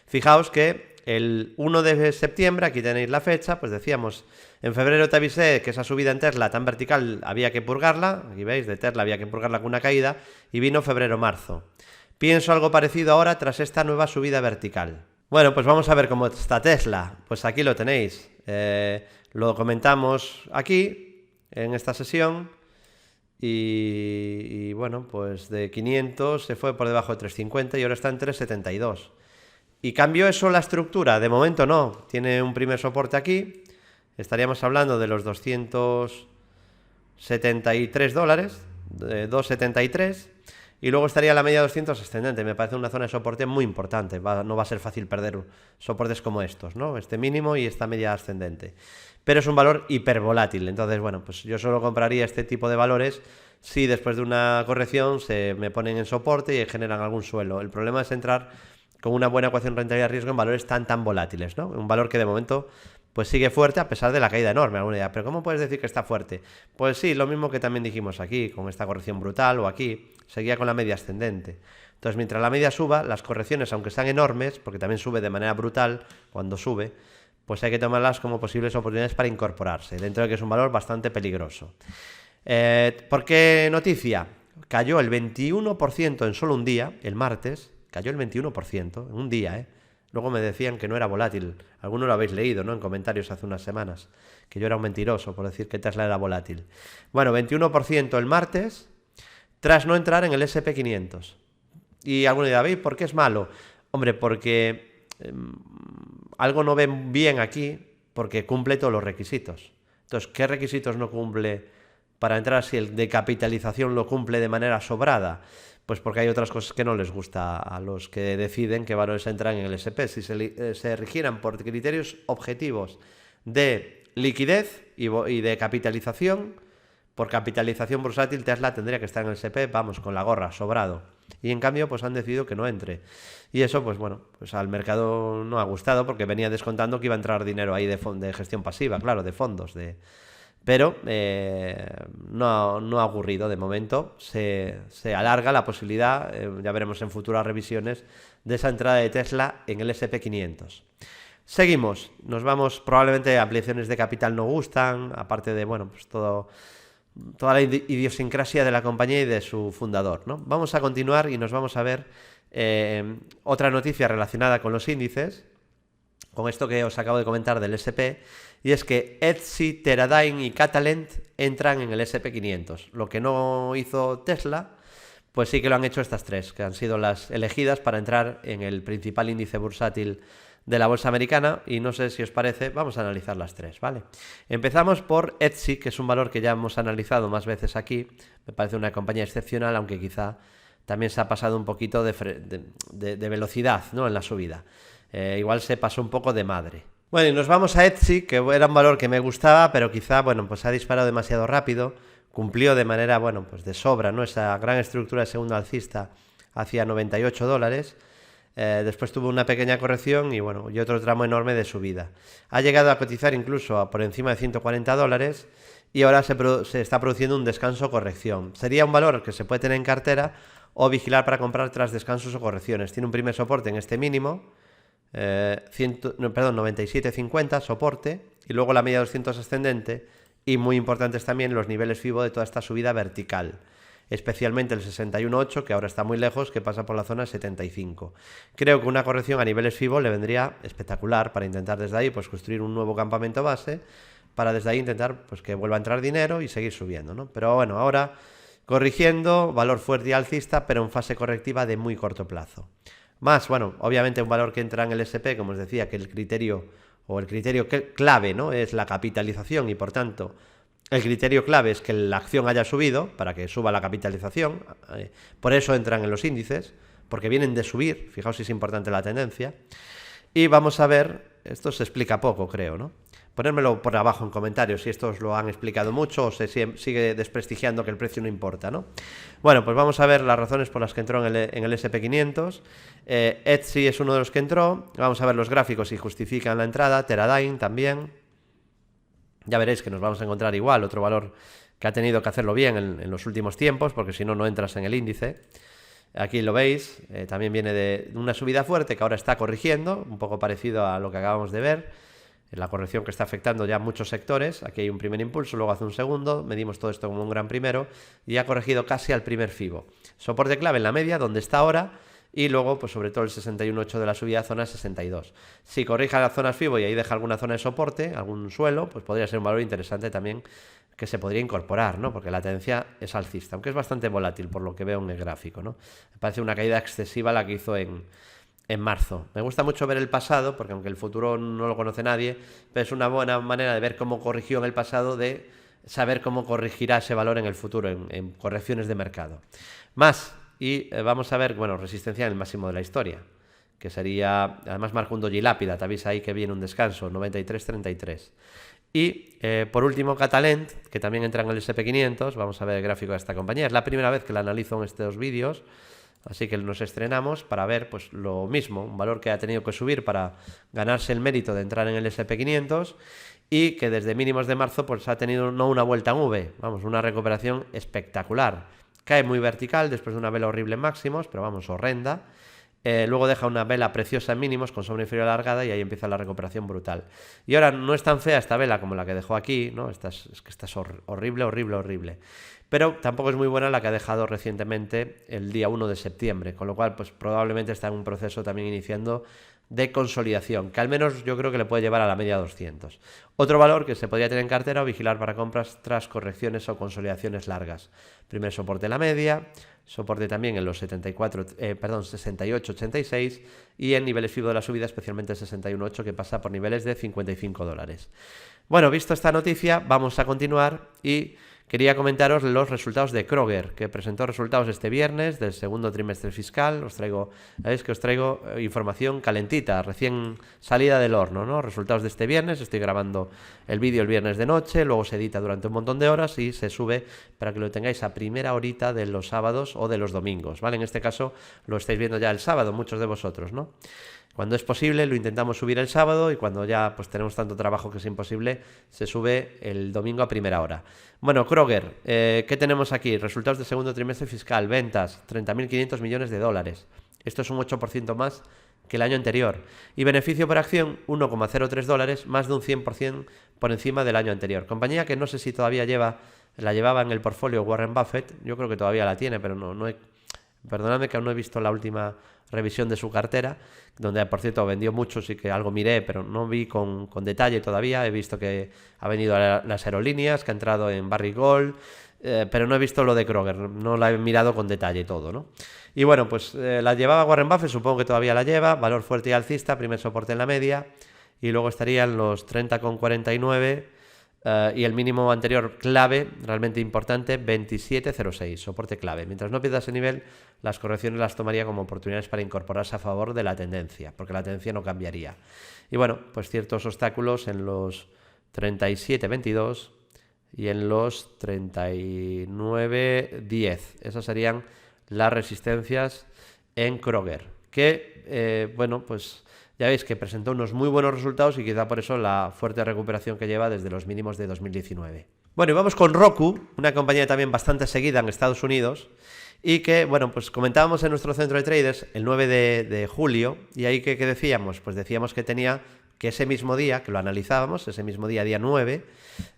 Fijaos que el 1 de septiembre, aquí tenéis la fecha, pues decíamos, en febrero te avisé que esa subida en Tesla tan vertical había que purgarla, aquí veis, de Tesla había que purgarla con una caída, y vino febrero-marzo. Pienso algo parecido ahora tras esta nueva subida vertical. Bueno, pues vamos a ver cómo está Tesla. Pues aquí lo tenéis. Lo comentamos aquí, en esta sesión. Y bueno, pues de 500 se fue por debajo de 350 y ahora está en 372. ¿Y cambió eso la estructura? De momento no. Tiene un primer soporte aquí. Estaríamos hablando de los 273 dólares, de 273. Y luego estaría la media 200 ascendente. Me parece una zona de soporte muy importante. No va a ser fácil perder soportes como estos, ¿no? Este mínimo y esta media ascendente. Pero es un valor hipervolátil. Entonces, bueno, pues yo solo compraría este tipo de valores si después de una corrección se me ponen en soporte y generan algún suelo. El problema es entrar con una buena ecuación rentabilidad-riesgo en valores tan volátiles, ¿no? Un valor que de momento pues sigue fuerte a pesar de la caída enorme. Alguna idea, pero ¿cómo puedes decir que está fuerte? Pues sí, lo mismo que también dijimos aquí, con esta corrección brutal o aquí, seguía con la media ascendente. Entonces, mientras la media suba, las correcciones, aunque sean enormes, porque también sube de manera brutal cuando sube, pues hay que tomarlas como posibles oportunidades para incorporarse, dentro de que es un valor bastante peligroso. ¿Por qué noticia? Cayó el 21% en solo un día, el martes, cayó el 21% en un día, ¿eh? Luego me decían que no era volátil. Algunos lo habéis leído, ¿no?, en comentarios hace unas semanas, que yo era un mentiroso por decir que Tesla era volátil. Bueno, 21% el martes, tras no entrar en el SP500. Y alguno dirá: David, ¿por qué es malo? Hombre, porque algo no ven bien aquí, porque cumple todos los requisitos. Entonces, ¿qué requisitos no cumple para entrar si el de capitalización lo cumple de manera sobrada? Pues porque hay otras cosas que no les gusta a los que deciden qué valores entran en el SP. Si se rigieran por criterios objetivos de liquidez y de capitalización, por capitalización bursátil Tesla tendría que estar en el SP, vamos, con la gorra, sobrado. Y en cambio pues han decidido que no entre. Y eso pues bueno, pues al mercado no ha gustado porque venía descontando que iba a entrar dinero ahí de gestión pasiva, claro, de fondos, pero no ha ocurrido de momento. Se alarga la posibilidad, ya veremos en futuras revisiones, de esa entrada de Tesla en el SP500. Seguimos, nos vamos, probablemente ampliaciones de capital no gustan, aparte de, bueno, pues toda la idiosincrasia de la compañía y de su fundador, ¿no? Vamos a continuar y nos vamos a ver otra noticia relacionada con los índices, con esto que os acabo de comentar del SP, y es que Etsy, Teradyne y Catalent entran en el SP500. Lo que no hizo Tesla, pues sí que lo han hecho estas tres, que han sido las elegidas para entrar en el principal índice bursátil de la bolsa americana, y no sé si os parece, vamos a analizar las tres, ¿vale? Empezamos por Etsy, que es un valor que ya hemos analizado más veces aquí. Me parece una compañía excepcional, aunque quizá también se ha pasado un poquito de velocidad, ¿no?, en la subida. Igual se pasó un poco de madre. Bueno, y nos vamos a Etsy, que era un valor que me gustaba, pero quizá, bueno, pues ha disparado demasiado rápido, cumplió de manera, bueno, pues de sobra, ¿no?, esa gran estructura de segundo alcista hacia $98. Después tuvo una pequeña corrección y, bueno, y otro tramo enorme de subida. Ha llegado a cotizar incluso por encima de $140 y ahora se está produciendo un descanso-corrección. Sería un valor que se puede tener en cartera o vigilar para comprar tras descansos o correcciones. Tiene un primer soporte en este mínimo, 97.50 soporte, y luego la media 200 ascendente, y muy importantes también los niveles FIBO de toda esta subida vertical, especialmente el 61.8, que ahora está muy lejos, que pasa por la zona 75. Creo que una corrección a niveles FIBO le vendría espectacular para intentar desde ahí, pues, construir un nuevo campamento base, para desde ahí intentar, pues, que vuelva a entrar dinero y seguir subiendo, ¿no? Pero bueno, ahora corrigiendo, valor fuerte y alcista, pero en fase correctiva de muy corto plazo. Más, bueno, obviamente un valor que entra en el SP, como os decía, que el criterio clave, ¿no?, es la capitalización, y por tanto el criterio clave es que la acción haya subido para que suba la capitalización. Por eso entran en los índices, porque vienen de subir. Fijaos si es importante la tendencia. Y vamos a ver, esto se explica poco, creo, ¿no? Ponérmelo por abajo en comentarios si esto os lo han explicado mucho o se sigue desprestigiando que el precio no importa, ¿no? Bueno, pues vamos a ver las razones por las que entró en el SP500. Etsy es uno de los que entró. Vamos a ver los gráficos si justifican la entrada. Teradyne también. Ya veréis que nos vamos a encontrar igual, otro valor que ha tenido que hacerlo bien en los últimos tiempos, porque si no, no entras en el índice. Aquí lo veis, también viene de una subida fuerte que ahora está corrigiendo, un poco parecido a lo que acabamos de ver, en la corrección que está afectando ya muchos sectores. Aquí hay un primer impulso, luego hace un segundo, medimos todo esto como un gran primero, y ha corregido casi al primer FIBO. Soporte clave en la media, donde está ahora, y luego, pues sobre todo el 61.8 de la subida, zona 62. Si corrija las zonas FIBO y ahí deja alguna zona de soporte, algún suelo, pues podría ser un valor interesante también que se podría incorporar, ¿no? Porque la tendencia es alcista, aunque es bastante volátil por lo que veo en el gráfico, ¿no? Me parece una caída excesiva la que hizo en marzo. Me gusta mucho ver el pasado, porque aunque el futuro no lo conoce nadie, pero es una buena manera de ver cómo corrigió en el pasado, de saber cómo corregirá ese valor en el futuro, en correcciones de mercado. Más. Y vamos a ver, bueno, resistencia en el máximo de la historia, que sería, además marca un doji lápida, te avisa ahí que viene un descanso, 93.33. Y por último, Catalent, que también entra en el SP500, vamos a ver el gráfico de esta compañía. Es la primera vez que la analizo en estos vídeos, así que nos estrenamos para ver, pues, lo mismo, un valor que ha tenido que subir para ganarse el mérito de entrar en el SP500 y que desde mínimos de marzo, pues, ha tenido no una vuelta en V, vamos, una recuperación espectacular. Cae muy vertical después de una vela horrible en máximos, pero vamos, horrenda. Luego deja una vela preciosa en mínimos con sombra inferior alargada y ahí empieza la recuperación brutal. Y ahora no es tan fea esta vela como la que dejó aquí, ¿no? Es que esta es horrible, horrible, horrible. Pero tampoco es muy buena la que ha dejado recientemente el día 1 de septiembre, con lo cual, pues probablemente está en un proceso también iniciando de consolidación, que al menos yo creo que le puede llevar a la media 200. Otro valor que se podría tener en cartera o vigilar para compras tras correcciones o consolidaciones largas. Primer soporte en la media, soporte también en los 68.86 y en niveles FIBO de la subida, especialmente el 61.8, que pasa por niveles de $55. Bueno, visto esta noticia, vamos a continuar y quería comentaros los resultados de Kroger, que presentó resultados este viernes del segundo trimestre fiscal. Sabéis que os traigo información calentita, recién salida del horno, ¿no? Resultados de este viernes. Estoy grabando el vídeo el viernes de noche, luego se edita durante un montón de horas y se sube para que lo tengáis a primera horita de los sábados o de los domingos, ¿vale? En este caso lo estáis viendo ya el sábado, muchos de vosotros, ¿no? Cuando es posible lo intentamos subir el sábado y cuando ya pues tenemos tanto trabajo que es imposible, se sube el domingo a primera hora. Bueno, Kroger, ¿qué tenemos aquí? Resultados del segundo trimestre fiscal, ventas, 30.500 millones de dólares. Esto es un 8% más que el año anterior. Y beneficio por acción, 1,03 dólares, más de un 100% por encima del año anterior. Compañía que no sé si todavía la llevaba en el portfolio Warren Buffett, yo creo que todavía la tiene, pero no he... Perdonadme que aún no he visto la última revisión de su cartera, donde por cierto vendió mucho, sí que algo miré, pero no vi con detalle todavía. He visto que ha venido a las aerolíneas, que ha entrado en Barrick Gold, pero no he visto lo de Kroger, no la he mirado con detalle todo, ¿no? Y bueno, pues la llevaba Warren Buffett, supongo que todavía la lleva, valor fuerte y alcista, primer soporte en la media, y luego estarían los 30,49. Y el mínimo anterior clave, realmente importante, 27,06, soporte clave. Mientras no pierda ese nivel, las correcciones las tomaría como oportunidades para incorporarse a favor de la tendencia, porque la tendencia no cambiaría. Y bueno, pues ciertos obstáculos en los 37,22 y en los 39,10. Esas serían las resistencias en Kroger, que, bueno, pues... Ya veis que presentó unos muy buenos resultados y quizá por eso la fuerte recuperación que lleva desde los mínimos de 2019. Bueno, y vamos con Roku, una compañía también bastante seguida en Estados Unidos y que, bueno, pues comentábamos en nuestro centro de traders el 9 de julio y ahí que decíamos, pues decíamos que tenía que ese mismo día, que lo analizábamos, ese mismo día 9,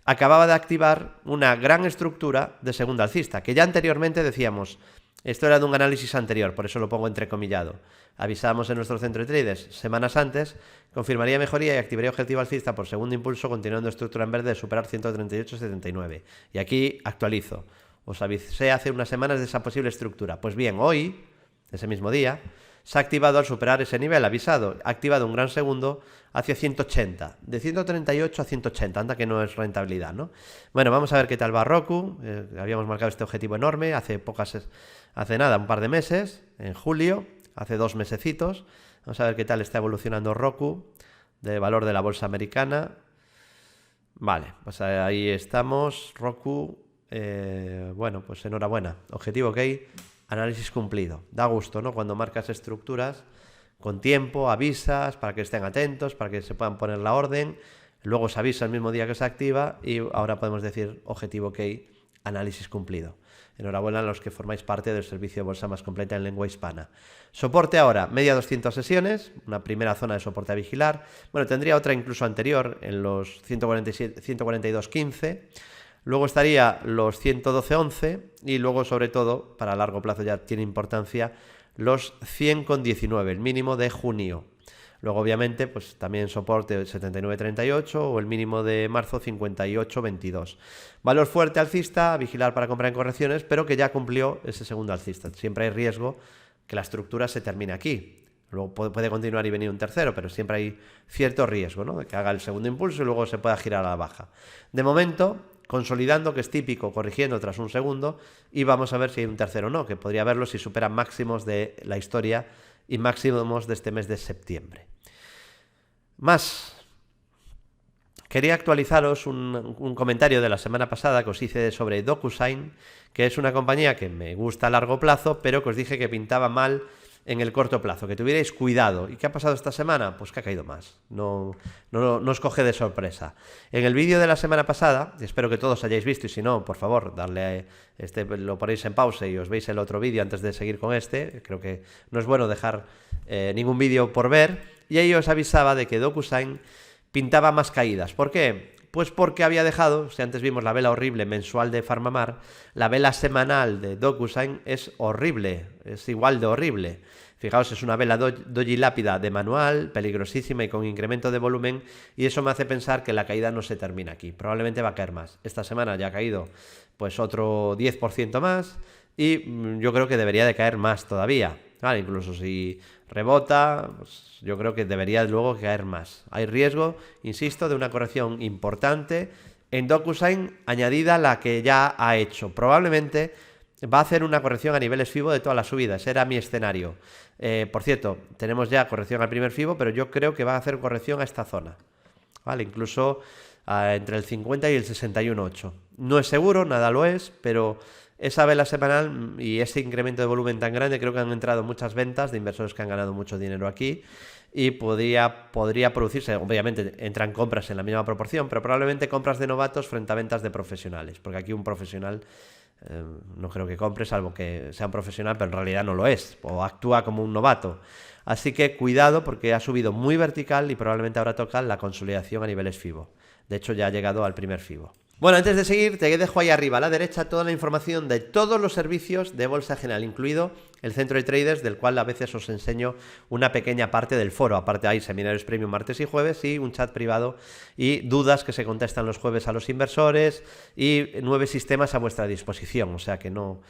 acababa de activar una gran estructura de segunda alcista, que ya anteriormente decíamos... Esto era de un análisis anterior, por eso lo pongo entrecomillado. Avisábamos en nuestro centro de traders semanas antes, confirmaría mejoría y activaría objetivo alcista por segundo impulso, continuando estructura en verde de superar 138,79. Y aquí actualizo. Os avisé hace unas semanas de esa posible estructura. Pues bien, hoy, ese mismo día, se ha activado al superar ese nivel avisado. Ha activado un gran segundo hacia 180. De 138 a 180. Anda que no es rentabilidad, ¿no? Bueno, vamos a ver qué tal va Roku. Habíamos marcado este objetivo enorme hace nada, un par de meses, en julio, hace 2 mesecitos. Vamos a ver qué tal está evolucionando Roku, de valor de la bolsa americana. Vale, pues ahí estamos, Roku. Bueno, pues enhorabuena. Objetivo ok. Análisis cumplido. Da gusto, ¿no? Cuando marcas estructuras con tiempo, avisas para que estén atentos, para que se puedan poner la orden, luego se avisa el mismo día que se activa y ahora podemos decir objetivo OK, análisis cumplido. Enhorabuena a los que formáis parte del servicio de bolsa más completa en lengua hispana. Soporte ahora, media 200 sesiones, una primera zona de soporte a vigilar. Bueno, tendría otra incluso anterior en los 142.15. Luego estaría los 112.11 y luego, sobre todo, para largo plazo ya tiene importancia, los 100,19, el mínimo de junio. Luego, obviamente, pues también soporte 79,38 o el mínimo de marzo 58,22. Valor fuerte alcista, a vigilar para comprar en correcciones, pero que ya cumplió ese segundo alcista. Siempre hay riesgo que la estructura se termine aquí. Luego puede continuar y venir un tercero, pero siempre hay cierto riesgo, ¿no? De que haga el segundo impulso y luego se pueda girar a la baja. De momento, consolidando, que es típico, corrigiendo tras un segundo, y vamos a ver si hay un tercero o no, que podría verlo si supera máximos de la historia y máximos de este mes de septiembre. Más. Quería actualizaros un comentario de la semana pasada que os hice sobre DocuSign, que es una compañía que me gusta a largo plazo, pero que os dije que pintaba mal en el corto plazo, que tuvierais cuidado. ¿Y qué ha pasado esta semana? Pues que ha caído más. No os coge de sorpresa. En el vídeo de la semana pasada, espero que todos hayáis visto, y si no, por favor, lo ponéis en pausa y os veis el otro vídeo antes de seguir con este. Creo que no es bueno dejar ningún vídeo por ver. Y ahí os avisaba de que DocuSign pintaba más caídas. ¿Por qué? Pues porque había dejado, si antes vimos la vela horrible mensual de PharmaMar, la vela semanal de DocuSign es horrible, es igual de horrible. Fijaos, es una vela doji lápida de manual, peligrosísima y con incremento de volumen, y eso me hace pensar que la caída no se termina aquí. Probablemente va a caer más. Esta semana ya ha caído pues otro 10% más y yo creo que debería de caer más todavía. Vale, incluso si rebota, pues yo creo que debería luego caer más. Hay riesgo, insisto, de una corrección importante en DocuSign añadida a la que ya ha hecho. Probablemente va a hacer una corrección a niveles FIBO de todas las subidas. Era mi escenario. Por cierto, tenemos ya corrección al primer FIBO, pero yo creo que va a hacer corrección a esta zona. Vale, incluso entre el 50 y el 61,8. No es seguro, nada lo es, pero esa vela semanal y ese incremento de volumen tan grande, creo que han entrado muchas ventas de inversores que han ganado mucho dinero aquí y podría producirse, obviamente entran compras en la misma proporción, pero probablemente compras de novatos frente a ventas de profesionales, porque aquí un profesional no creo que compre, salvo que sea un profesional, pero en realidad no lo es, o actúa como un novato. Así que cuidado porque ha subido muy vertical y probablemente ahora toca la consolidación a niveles FIBO. De hecho, ya ha llegado al primer FIBO. Bueno, antes de seguir, te dejo ahí arriba a la derecha toda la información de todos los servicios de Bolsa General, incluido el centro de traders, del cual a veces os enseño una pequeña parte del foro. Aparte hay seminarios premium martes y jueves y un chat privado y dudas que se contestan los jueves a los inversores y 9 sistemas a vuestra disposición. O sea que no...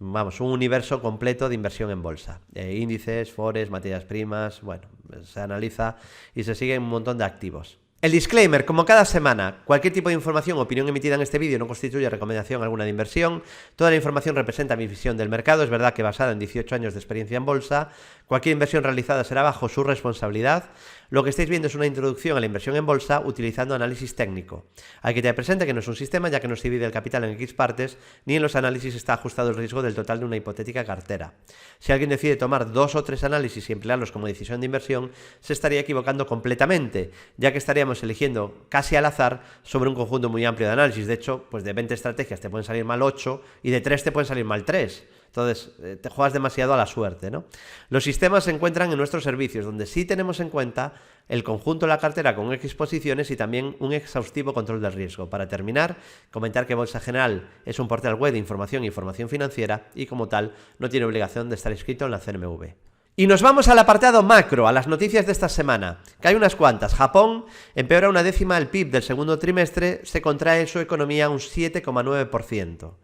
Vamos, un universo completo de inversión en bolsa. Índices, forex, materias primas, bueno, se analiza y se sigue un montón de activos. El disclaimer, como cada semana, cualquier tipo de información o opinión emitida en este vídeo no constituye recomendación alguna de inversión. Toda la información representa mi visión del mercado, es verdad que basada en 18 años de experiencia en bolsa. Cualquier inversión realizada será bajo su responsabilidad. Lo que estáis viendo es una introducción a la inversión en bolsa utilizando análisis técnico. Hay que tener presente que no es un sistema, ya que no se divide el capital en X partes, ni en los análisis está ajustado el riesgo del total de una hipotética cartera. Si alguien decide tomar 2 o 3 análisis y emplearlos como decisión de inversión, se estaría equivocando completamente, ya que estaríamos eligiendo casi al azar sobre un conjunto muy amplio de análisis. De hecho, pues de 20 estrategias te pueden salir mal 8 y de 3 te pueden salir mal 3. Entonces, te juegas demasiado a la suerte, ¿no? Los sistemas se encuentran en nuestros servicios, donde sí tenemos en cuenta el conjunto de la cartera con X posiciones y también un exhaustivo control del riesgo. Para terminar, comentar que Bolsa General es un portal web de información y formación financiera y, como tal, no tiene obligación de estar inscrito en la CNMV. Y nos vamos al apartado macro, a las noticias de esta semana, que hay unas cuantas. Japón empeora 1/10 el PIB del segundo trimestre, se contrae su economía un 7,9%.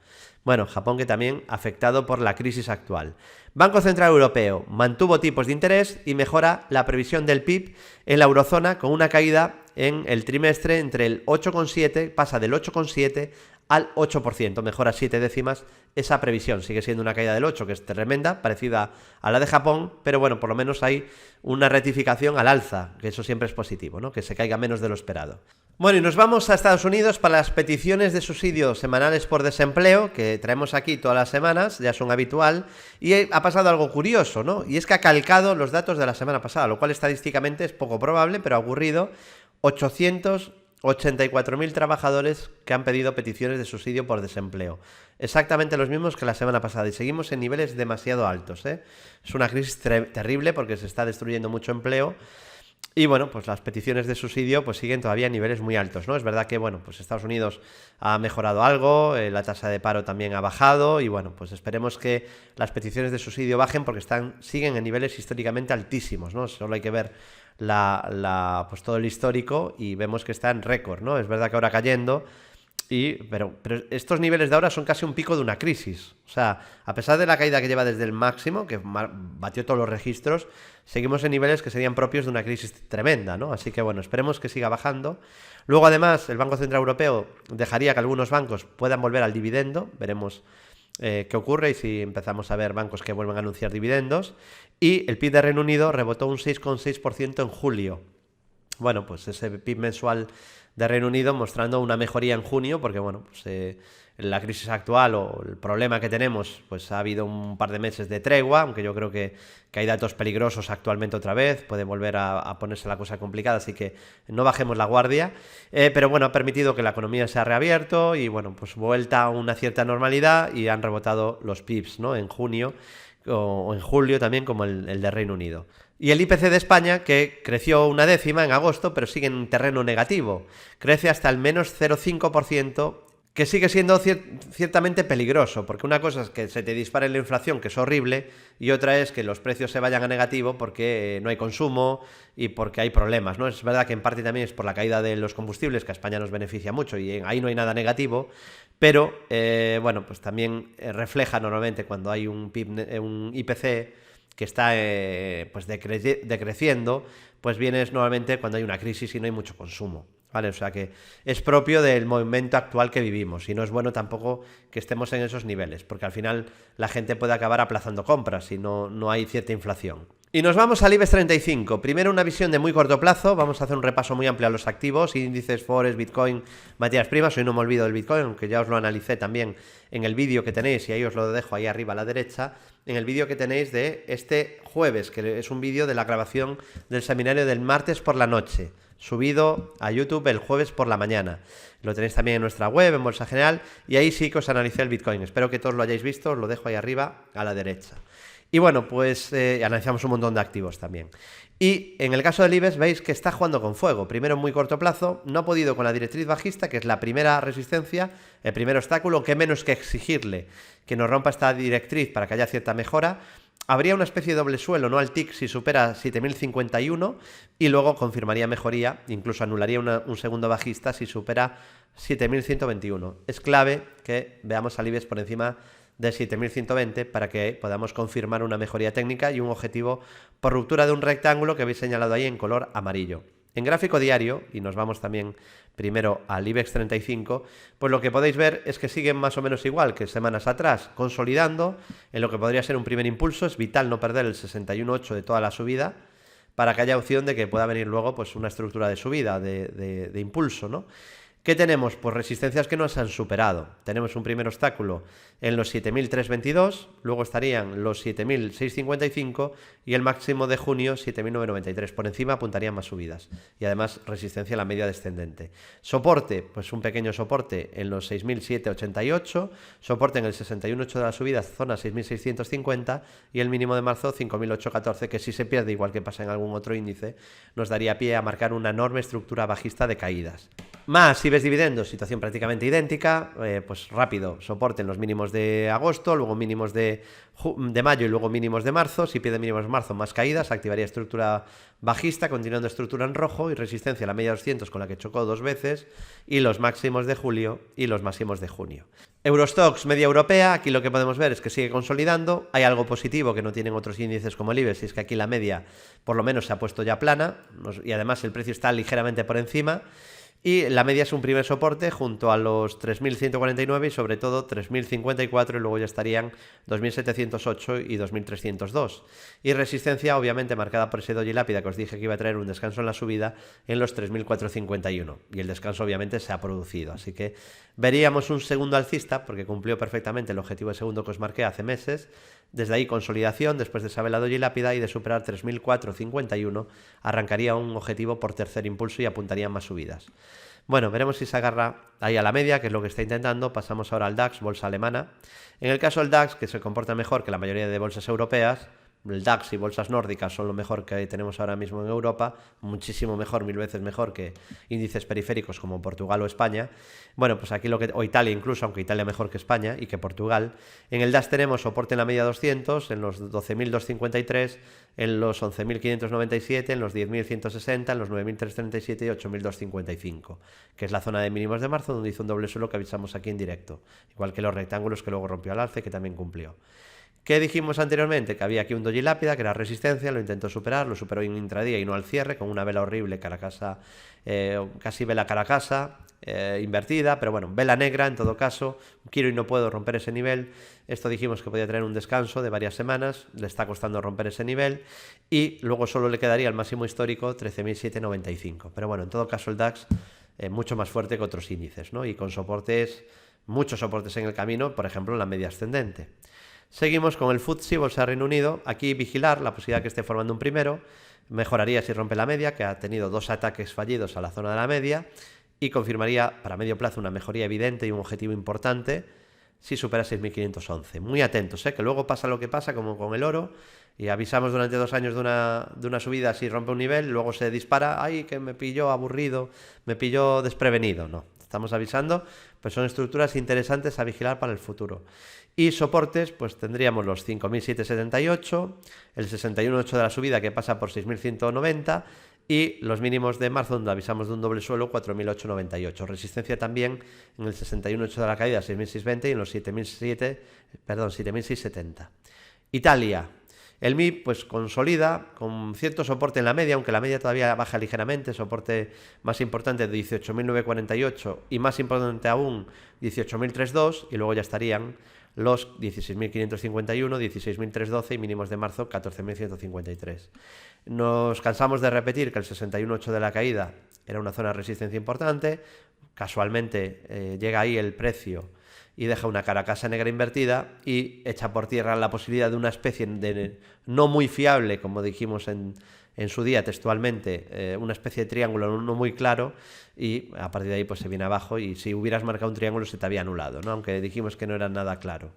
Bueno, Japón que también afectado por la crisis actual. Banco Central Europeo mantuvo tipos de interés y mejora la previsión del PIB en la eurozona con una caída en el trimestre entre el 8,7, pasa del 8,7 al 8%, mejora 7 décimas esa previsión. Sigue siendo una caída del 8, que es tremenda, parecida a la de Japón, pero bueno, por lo menos hay una rectificación al alza, que eso siempre es positivo, ¿no? Que se caiga menos de lo esperado. Bueno, y nos vamos a Estados Unidos para las peticiones de subsidio semanales por desempleo, que traemos aquí todas las semanas, ya son habitual, y ha pasado algo curioso, ¿no? Y es que ha calcado los datos de la semana pasada, lo cual estadísticamente es poco probable, pero ha ocurrido. 884.000 trabajadores que han pedido peticiones de subsidio por desempleo. Exactamente los mismos que la semana pasada y seguimos en niveles demasiado altos, ¿eh? Es una crisis terrible porque se está destruyendo mucho empleo. Y bueno, pues las peticiones de subsidio pues siguen todavía a niveles muy altos, ¿no? Es verdad que, bueno, pues Estados Unidos ha mejorado algo, la tasa de paro también ha bajado y bueno, pues esperemos que las peticiones de subsidio bajen porque siguen en niveles históricamente altísimos, ¿no? Solo hay que ver pues todo el histórico y vemos que está en récord, ¿no? Es verdad que ahora cayendo, pero estos niveles de ahora son casi un pico de una crisis. O sea, a pesar de la caída que lleva desde el máximo, que batió todos los registros, seguimos en niveles que serían propios de una crisis tremenda, ¿no? Así que bueno, esperemos que siga bajando. Luego, además, el Banco Central Europeo dejaría que algunos bancos puedan volver al dividendo. Veremos qué ocurre y si empezamos a ver bancos que vuelven a anunciar dividendos. Y el PIB de Reino Unido rebotó un 6,6% en julio. Bueno, pues ese PIB mensual de Reino Unido mostrando una mejoría en junio, porque bueno, pues la crisis actual o el problema que tenemos, pues ha habido un par de meses de tregua, aunque yo creo que hay datos peligrosos actualmente otra vez, puede volver a ponerse la cosa complicada, así que no bajemos la guardia, pero bueno, ha permitido que la economía se ha reabierto y bueno, pues vuelta a una cierta normalidad y han rebotado los PIBs, ¿no? En junio o en julio también, como el de Reino Unido. Y el IPC de España, que creció 1/10 en agosto, pero sigue en terreno negativo. Crece hasta el menos 0,5%, que sigue siendo ciertamente peligroso, porque una cosa es que se te dispare la inflación, que es horrible, y otra es que los precios se vayan a negativo porque no hay consumo y porque hay problemas, ¿no? Es verdad que en parte también es por la caída de los combustibles, que a España nos beneficia mucho, y ahí no hay nada negativo, pero, bueno, pues también refleja normalmente cuando hay un IPC que está pues decreciendo, pues viene normalmente cuando hay una crisis y no hay mucho consumo, ¿vale? O sea que es propio del momento actual que vivimos y no es bueno tampoco que estemos en esos niveles, porque al final la gente puede acabar aplazando compras si no hay cierta inflación. Y nos vamos al IBEX 35. Primero una visión de muy corto plazo. Vamos a hacer un repaso muy amplio a los activos, índices, forex, Bitcoin, materias primas. Hoy no me olvido del Bitcoin, aunque ya os lo analicé también en el vídeo que tenéis, y ahí os lo dejo ahí arriba a la derecha, en el vídeo que tenéis de este jueves, que es un vídeo de la grabación del seminario del martes por la noche, subido a YouTube el jueves por la mañana. Lo tenéis también en nuestra web, en Bolsa General, y ahí sí que os analicé el Bitcoin. Espero que todos lo hayáis visto, os lo dejo ahí arriba a la derecha. Y bueno, pues analizamos un montón de activos también. Y en el caso del IBEX veis que está jugando con fuego. Primero en muy corto plazo, no ha podido con la directriz bajista, que es la primera resistencia, el primer obstáculo, que menos que exigirle que nos rompa esta directriz para que haya cierta mejora. Habría una especie de doble suelo, ¿no? Al TIC si supera 7051 y luego confirmaría mejoría, incluso anularía un segundo bajista si supera 7121. Es clave que veamos al IBEX por encima de 7120 para que podamos confirmar una mejoría técnica y un objetivo por ruptura de un rectángulo que habéis señalado ahí en color amarillo. En gráfico diario, y nos vamos también primero al IBEX 35, pues lo que podéis ver es que siguen más o menos igual que semanas atrás, consolidando en lo que podría ser un primer impulso. Es vital no perder el 61.8 de toda la subida para que haya opción de que pueda venir luego pues una estructura de subida, de impulso, ¿no? ¿Qué tenemos? Pues resistencias que no se han superado. Tenemos un primer obstáculo en los 7.322, luego estarían los 7.655 y el máximo de junio 7.993. Por encima apuntarían más subidas y además resistencia a la media descendente. Soporte, pues un pequeño soporte en los 6.788, soporte en el 61.8 de la subida, zona 6.650 y el mínimo de marzo 5.814, que si se pierde, igual que pasa en algún otro índice, nos daría pie a marcar una enorme estructura bajista de caídas. Más IBEX dividendos, situación prácticamente idéntica, pues rápido, soporte en los mínimos de agosto, luego mínimos de mayo y luego mínimos de marzo. Si pierde mínimos de marzo, más caídas, activaría estructura bajista, continuando estructura en rojo y resistencia a la media 200 con la que chocó dos veces y los máximos de julio y los máximos de junio. Eurostoxx, media europea, aquí lo que podemos ver es que sigue consolidando. Hay algo positivo que no tienen otros índices como el IBEX, y es que aquí la media por lo menos se ha puesto ya plana y además el precio está ligeramente por encima. Y la media es un primer soporte junto a los 3.149 y sobre todo 3.054 y luego ya estarían 2.708 y 2.302. Y resistencia obviamente marcada por ese doji lápida que os dije que iba a traer un descanso en la subida en los 3.451 y el descanso obviamente se ha producido. Así que veríamos un segundo alcista porque cumplió perfectamente el objetivo de segundo que os marqué hace meses. Desde ahí consolidación después de esa vela doji lápida y de superar 3.451 arrancaría un objetivo por tercer impulso y apuntaría más subidas. Bueno, veremos si se agarra ahí a la media, que es lo que está intentando. Pasamos ahora al DAX, bolsa alemana. En el caso del DAX, que se comporta mejor que la mayoría de bolsas europeas, el DAX y bolsas nórdicas son lo mejor que tenemos ahora mismo en Europa, muchísimo mejor, 1000 veces mejor que índices periféricos como Portugal o España. Bueno, pues aquí o Italia incluso, aunque Italia mejor que España y que Portugal. En el DAX tenemos soporte en la media 200, en los 12.253, en los 11.597, en los 10.160, en los 9.337 y 8.255, que es la zona de mínimos de marzo donde hizo un doble suelo que avisamos aquí en directo, igual que los rectángulos que luego rompió al alce, que también cumplió. ¿Qué dijimos anteriormente? Que había aquí un doji lápida, que era resistencia, lo intentó superar, lo superó en intradía y no al cierre, con una vela horrible, Caracasa, casi vela Caracasa, invertida, pero bueno, vela negra en todo caso, quiero y no puedo romper ese nivel. Esto dijimos que podía tener un descanso de varias semanas, le está costando romper ese nivel y luego solo le quedaría el máximo histórico 13.795. Pero bueno, en todo caso el DAX mucho más fuerte que otros índices, ¿no? Y con soportes, muchos soportes en el camino, por ejemplo en la media ascendente. Seguimos con el FTSE, bolsa de Reino Unido. Aquí vigilar la posibilidad que esté formando un primero. Mejoraría si rompe la media, que ha tenido dos ataques fallidos a la zona de la media. Y confirmaría para medio plazo una mejoría evidente y un objetivo importante si supera 6.511. Muy atentos, que luego pasa lo que pasa, como con el oro. Y avisamos durante 2 años de una subida si rompe un nivel, luego se dispara. ¡Ay, que me pilló aburrido! Me pilló desprevenido. No, estamos avisando, pues son estructuras interesantes a vigilar para el futuro. Y soportes, pues tendríamos los 5.778, el 61.8 de la subida que pasa por 6.190 y los mínimos de marzo donde avisamos de un doble suelo 4.898. Resistencia también en el 61.8 de la caída 6.620 y en los 7.670. Italia. El MIB pues consolida con cierto soporte en la media, aunque la media todavía baja ligeramente, soporte más importante de 18.948 y más importante aún 18.302 y luego ya estarían los 16.551, 16.312 y mínimos de marzo 14.153. Nos cansamos de repetir que el 61.8 de la caída era una zona de resistencia importante. Casualmente llega ahí el precio y deja una caracasa negra invertida y echa por tierra la posibilidad de una especie de no muy fiable, como dijimos en su día textualmente, una especie de triángulo no muy claro, y a partir de ahí pues se viene abajo, y si hubieras marcado un triángulo se te había anulado, ¿no? Aunque dijimos que no era nada claro.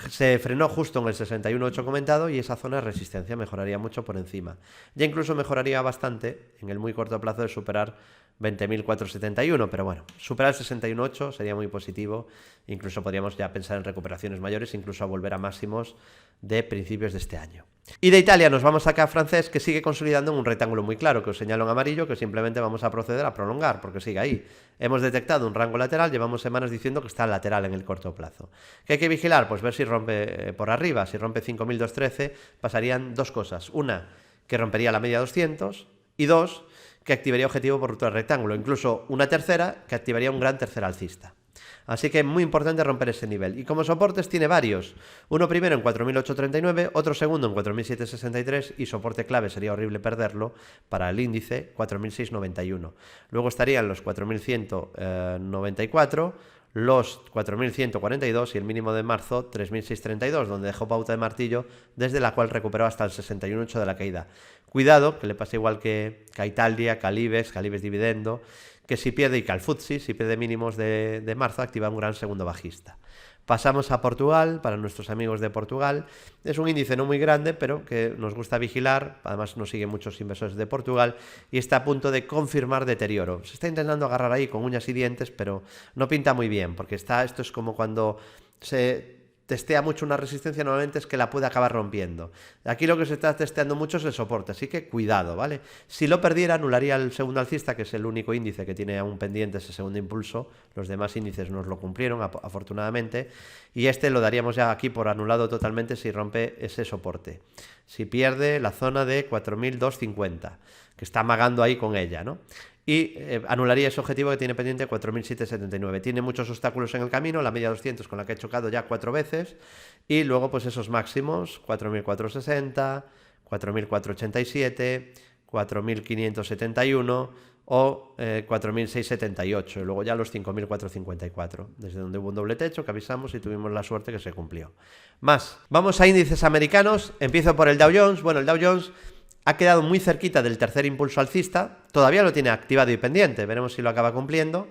Se frenó justo en el 61.8 comentado, y esa zona de resistencia mejoraría mucho por encima. Ya incluso mejoraría bastante en el muy corto plazo de superar 20.471, pero bueno, superar el 61.8 sería muy positivo. Incluso podríamos ya pensar en recuperaciones mayores, incluso a volver a máximos de principios de este año. Y de Italia nos vamos acá a francés, que sigue consolidando en un rectángulo muy claro, que os señalo en amarillo, que simplemente vamos a proceder a prolongar, porque sigue ahí. Hemos detectado un rango lateral, llevamos semanas diciendo que está lateral en el corto plazo. ¿Qué hay que vigilar? Pues ver si rompe por arriba. Si rompe 5.213, pasarían dos cosas. Una, que rompería la media 200, y dos, que activaría objetivo por ruptura del rectángulo. Incluso una tercera, que activaría un gran tercer alcista. Así que es muy importante romper ese nivel. Y como soportes tiene varios. Uno primero en 4.839, otro segundo en 4.763, y soporte clave, sería horrible perderlo, para el índice 4.691. Luego estarían los 4.194, los 4.142 y el mínimo de marzo 3.632, donde dejó pauta de martillo, desde la cual recuperó hasta el 61.8 de la caída. Cuidado, que le pasa igual que a Italia, que al IBEX dividendo, que si pierde, y que al FTSE, si pierde mínimos de marzo, activa un gran segundo bajista. Pasamos a Portugal, para nuestros amigos de Portugal. Es un índice no muy grande, pero que nos gusta vigilar. Además nos siguen muchos inversores de Portugal y está a punto de confirmar deterioro. Se está intentando agarrar ahí con uñas y dientes, pero no pinta muy bien, porque esto es como cuando se testea mucho una resistencia, normalmente es que la puede acabar rompiendo. Aquí lo que se está testeando mucho es el soporte, así que cuidado, ¿vale? Si lo perdiera, anularía el segundo alcista, que es el único índice que tiene aún pendiente ese segundo impulso. Los demás índices nos lo cumplieron, afortunadamente, y este lo daríamos ya aquí por anulado totalmente si rompe ese soporte. Si pierde la zona de 4.250, que está amagando ahí con ella, ¿no? Y anularía ese objetivo que tiene pendiente 4.779. Tiene muchos obstáculos en el camino, la media 200 con la que he chocado ya 4 veces, y luego pues esos máximos 4.460, 4.487, 4.571 o 4.678, y luego ya los 5.454, desde donde hubo un doble techo que avisamos y tuvimos la suerte que se cumplió. Más, vamos a índices americanos. Empiezo por el Dow Jones. Bueno, el Dow Jones ha quedado muy cerquita del tercer impulso alcista, todavía lo tiene activado y pendiente, veremos si lo acaba cumpliendo.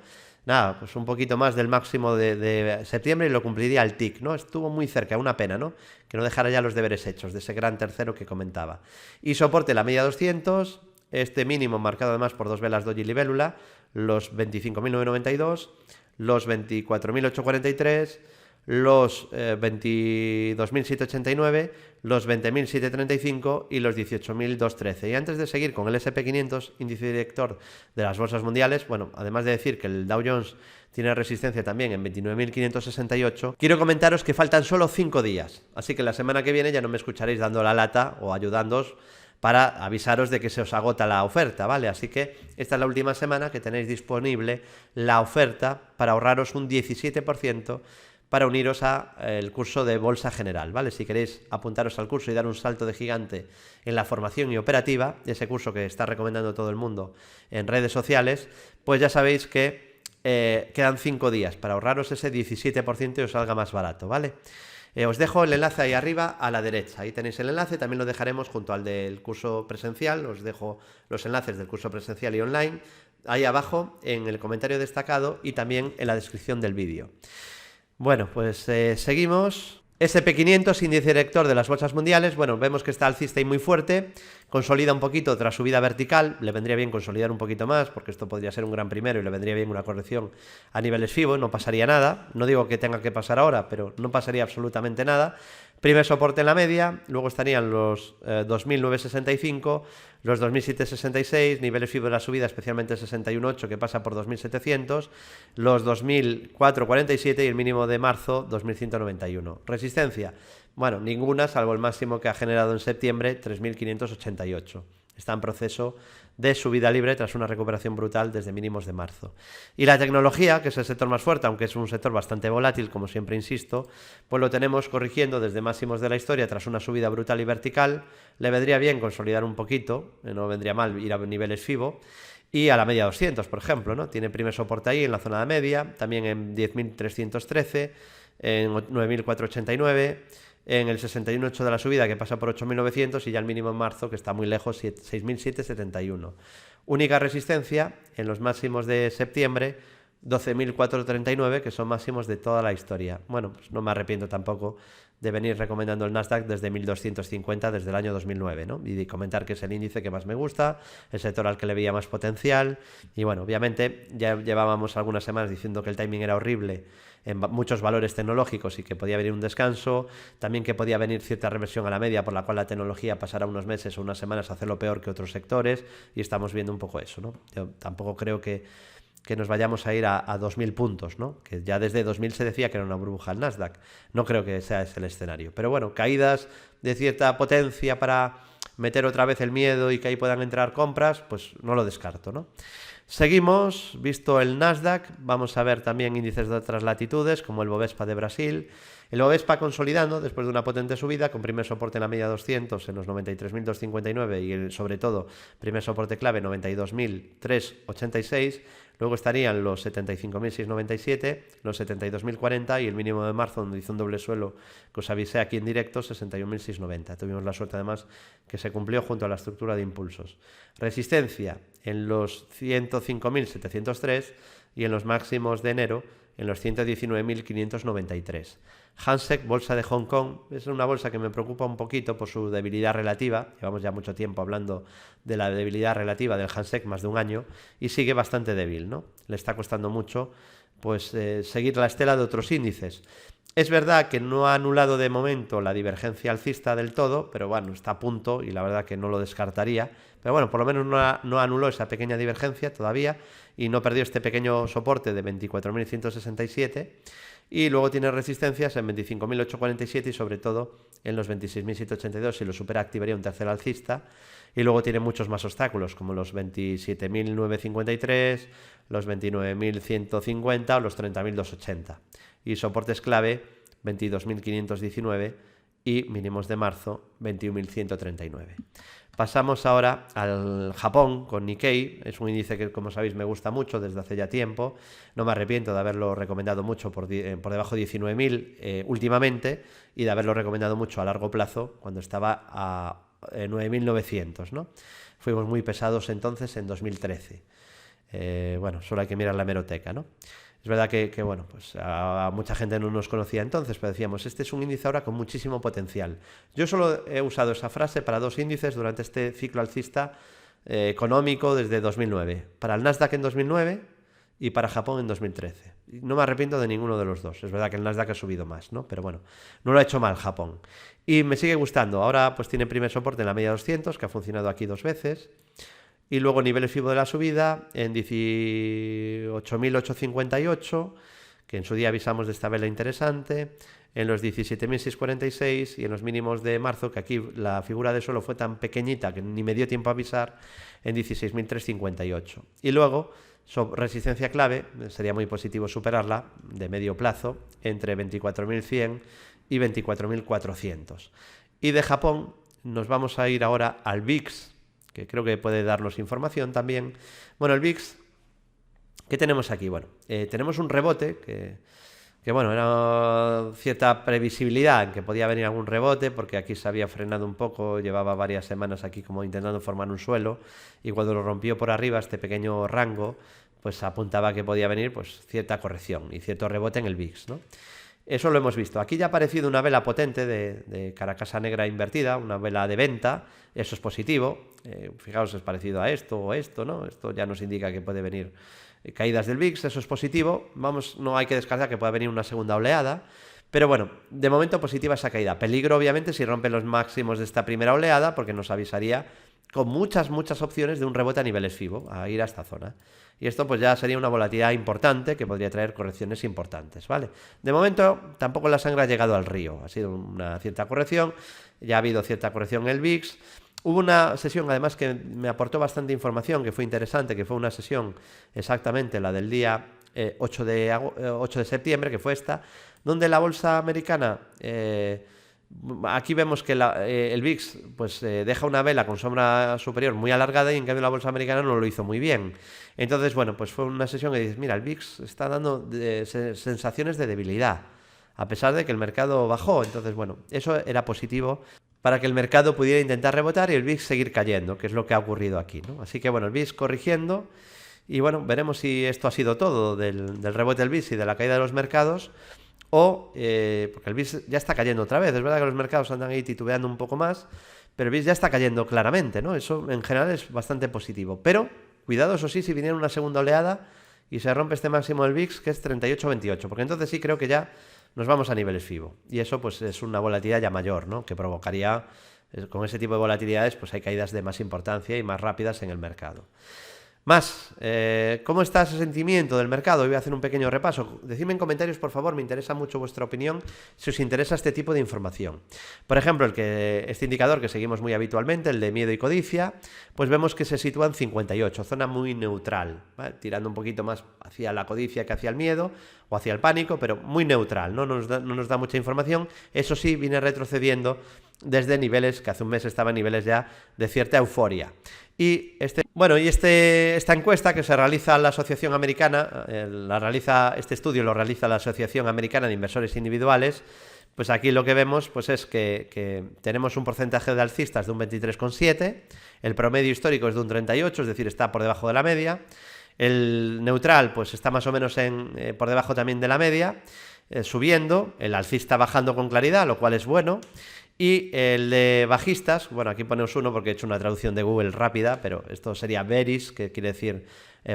Nada, pues un poquito más del máximo de septiembre y lo cumpliría el TIC, ¿no? Estuvo muy cerca, una pena, ¿no? Que no dejara ya los deberes hechos de ese gran tercero que comentaba. Y soporte la media 200, este mínimo marcado además por dos velas doji libélula, los 25.992, los 24.843, los 22.789, los 20.735 y los 18.213. Y antes de seguir con el SP500, índice director de las bolsas mundiales, bueno, además de decir que el Dow Jones tiene resistencia también en 29.568, quiero comentaros que faltan solo 5 días, así que la semana que viene ya no me escucharéis dando la lata o ayudándoos para avisaros de que se os agota la oferta, ¿vale? Así que esta es la última semana que tenéis disponible la oferta para ahorraros un 17% para uniros al curso de Bolsa General, ¿vale? Si queréis apuntaros al curso y dar un salto de gigante en la formación y operativa, ese curso que está recomendando todo el mundo en redes sociales, pues ya sabéis que quedan 5 días para ahorraros ese 17% y os salga más barato, ¿vale? Os dejo el enlace ahí arriba a la derecha, ahí tenéis el enlace, también lo dejaremos junto al del curso presencial, os dejo los enlaces del curso presencial y online, ahí abajo en el comentario destacado y también en la descripción del vídeo. Bueno, pues seguimos. SP500, índice director de las bolsas mundiales. Bueno, vemos que está alcista y muy fuerte. Consolida un poquito tras subida vertical. Le vendría bien consolidar un poquito más, porque esto podría ser un gran primero y le vendría bien una corrección a niveles FIBO. No pasaría nada. No digo que tenga que pasar ahora, pero no pasaría absolutamente nada. Primer soporte en la media, luego estarían los 2.965, los 2.766, niveles FIBO de la subida, especialmente el 61.8 que pasa por 2.700, los 2.447 y el mínimo de marzo 2.191. Resistencia, bueno, ninguna, salvo el máximo que ha generado en septiembre, 3.588. está en proceso de subida libre tras una recuperación brutal desde mínimos de marzo. Y la tecnología, que es el sector más fuerte, aunque es un sector bastante volátil, como siempre insisto, pues lo tenemos corrigiendo desde máximos de la historia tras una subida brutal y vertical. Le vendría bien consolidar un poquito, no vendría mal ir a niveles FIBO, y a la media 200, por ejemplo, ¿no? Tiene primer soporte ahí en la zona de media, también en 10.313, en 9.489, en el 61.8 de la subida, que pasa por 8.900, y ya el mínimo en marzo, que está muy lejos, 6.771. Única resistencia en los máximos de septiembre, 12.439, que son máximos de toda la historia. Bueno, pues no me arrepiento tampoco de venir recomendando el Nasdaq desde 1.250 desde el año 2009, ¿no? Y de comentar que es el índice que más me gusta, el sector al que le veía más potencial. Y bueno, obviamente ya llevábamos algunas semanas diciendo que el timing era horrible en muchos valores tecnológicos y que podía venir un descanso, también que podía venir cierta reversión a la media por la cual la tecnología pasará unos meses o unas semanas a hacerlo peor que otros sectores, y estamos viendo un poco eso, ¿no? Yo tampoco creo que nos vayamos a ir a 2.000 puntos, ¿no? Que ya desde 2000 se decía que era una burbuja el Nasdaq. No creo que sea ese el escenario. Pero bueno, caídas de cierta potencia para meter otra vez el miedo y que ahí puedan entrar compras, pues no lo descarto, ¿no? Seguimos, visto el Nasdaq, vamos a ver también índices de otras latitudes, como el Bovespa de Brasil. El Bovespa consolidando después de una potente subida, con primer soporte en la media 200 en los 93.259 y sobre todo primer soporte clave 92.386. Luego estarían los 75.697, los 72.040 y el mínimo de marzo, donde hizo un doble suelo que os avisé aquí en directo, 61.690. Tuvimos la suerte además que se cumplió junto a la estructura de impulsos. Resistencia en los 105.703 y en los máximos de enero en los 119.593. Hang-Seng, bolsa de Hong Kong, es una bolsa que me preocupa un poquito por su debilidad relativa. Llevamos ya mucho tiempo hablando de la debilidad relativa del Hang-Seng, más de un año, y sigue bastante débil, ¿no? Le está costando mucho pues seguir la estela de otros índices. Es verdad que no ha anulado de momento la divergencia alcista del todo, pero bueno, está a punto y la verdad que no lo descartaría. Pero bueno, por lo menos no anuló esa pequeña divergencia todavía y no perdió este pequeño soporte de 24.167. Y luego tiene resistencias en 25.847 y sobre todo en los 26.782. Si lo supera, activaría un tercer alcista. Y luego tiene muchos más obstáculos, como los 27.953, los 29.150 o los 30.280. Y soportes clave, 22.519 y mínimos de marzo, 21.139. Pasamos ahora al Japón con Nikkei. Es un índice que, como sabéis, me gusta mucho desde hace ya tiempo. No me arrepiento de haberlo recomendado mucho por debajo de 19.000 últimamente, y de haberlo recomendado mucho a largo plazo cuando estaba a 9.900, ¿no? Fuimos muy pesados entonces en 2013. Bueno, solo hay que mirar la hemeroteca, ¿no? Es verdad que bueno, pues a mucha gente no nos conocía entonces, pero decíamos, este es un índice ahora con muchísimo potencial. Yo solo he usado esa frase para dos índices durante este ciclo alcista económico desde 2009. Para el Nasdaq en 2009 y para Japón en 2013. No me arrepiento de ninguno de los dos. Es verdad que el Nasdaq ha subido más, ¿no? Pero bueno, no lo ha hecho mal Japón. Y me sigue gustando. Ahora pues tiene primer soporte en la media 200, que ha funcionado aquí 2 veces. Y luego niveles FIBO de la subida en 18.858, que en su día avisamos de esta vela interesante, en los 17.646 y en los mínimos de marzo, que aquí la figura de suelo fue tan pequeñita que ni me dio tiempo a avisar, en 16.358. Y luego, resistencia clave, sería muy positivo superarla, de medio plazo, entre 24.100 y 24.400. Y de Japón nos vamos a ir ahora al VIX, que creo que puede darnos información también. Bueno, el VIX, ¿qué tenemos aquí? Bueno, tenemos un rebote que bueno, era cierta previsibilidad en que podía venir algún rebote, porque aquí se había frenado un poco, llevaba varias semanas aquí como intentando formar un suelo, y cuando lo rompió por arriba, este pequeño rango, pues apuntaba que podía venir pues cierta corrección y cierto rebote en el VIX, ¿no? Eso lo hemos visto. Aquí ya ha aparecido una vela potente de caracasa negra invertida, una vela de venta. Eso es positivo. Fijaos, es parecido a esto o esto, ¿no? Esto ya nos indica que puede venir caídas del VIX. Eso es positivo. Vamos, no hay que descartar que pueda venir una segunda oleada. Pero bueno, de momento positiva esa caída. Peligro, obviamente, si rompen los máximos de esta primera oleada, porque nos avisaría con muchas opciones de un rebote a niveles FIBO, a ir a esta zona. Y esto pues ya sería una volatilidad importante que podría traer correcciones importantes, ¿vale? De momento tampoco la sangre ha llegado al río, ha sido una cierta corrección, ya ha habido cierta corrección en el VIX. Hubo una sesión además que me aportó bastante información, que fue interesante, que fue una sesión exactamente la del día 8 de septiembre, que fue esta, donde la bolsa americana, aquí vemos que el VIX pues, deja una vela con sombra superior muy alargada y en cambio la bolsa americana no lo hizo muy bien. Entonces, bueno, pues fue una sesión que dices, mira, el VIX está dando sensaciones de debilidad, a pesar de que el mercado bajó. Entonces, bueno, eso era positivo para que el mercado pudiera intentar rebotar y el VIX seguir cayendo, que es lo que ha ocurrido aquí, ¿no? Así que, bueno, el VIX corrigiendo y, bueno, veremos si esto ha sido todo del rebote del VIX y de la caída de los mercados o, porque el VIX ya está cayendo otra vez. Es verdad que los mercados andan ahí titubeando un poco más, pero el VIX ya está cayendo claramente, ¿no? Eso en general es bastante positivo. Pero, cuidado, eso sí, si viniera una segunda oleada y se rompe este máximo del VIX, que es 38,28, porque entonces sí creo que ya nos vamos a niveles FIBO. Y eso pues es una volatilidad ya mayor, ¿no? Que provocaría, con ese tipo de volatilidades, pues hay caídas de más importancia y más rápidas en el mercado. Más, ¿cómo está ese sentimiento del mercado? Hoy voy a hacer un pequeño repaso. Decidme en comentarios, por favor, me interesa mucho vuestra opinión si os interesa este tipo de información. Por ejemplo, este indicador que seguimos muy habitualmente, el de miedo y codicia, pues vemos que se sitúa en 58, zona muy neutral, ¿vale? Tirando un poquito más hacia la codicia que hacia el miedo o hacia el pánico, pero muy neutral, no nos da mucha información. Eso sí, viene retrocediendo desde niveles que hace un mes estaba en niveles ya de cierta euforia. Y esta encuesta que se realiza la Asociación Americana, este estudio lo realiza la Asociación Americana de Inversores Individuales, pues aquí lo que vemos pues es que tenemos un porcentaje de alcistas de un 23,7, el promedio histórico es de un 38, es decir, está por debajo de la media, el neutral pues está más o menos por debajo también de la media, subiendo, el alcista bajando con claridad, lo cual es bueno. Y el de bajistas, bueno, aquí ponemos uno porque he hecho una traducción de Google rápida, pero esto sería bearish, que quiere decir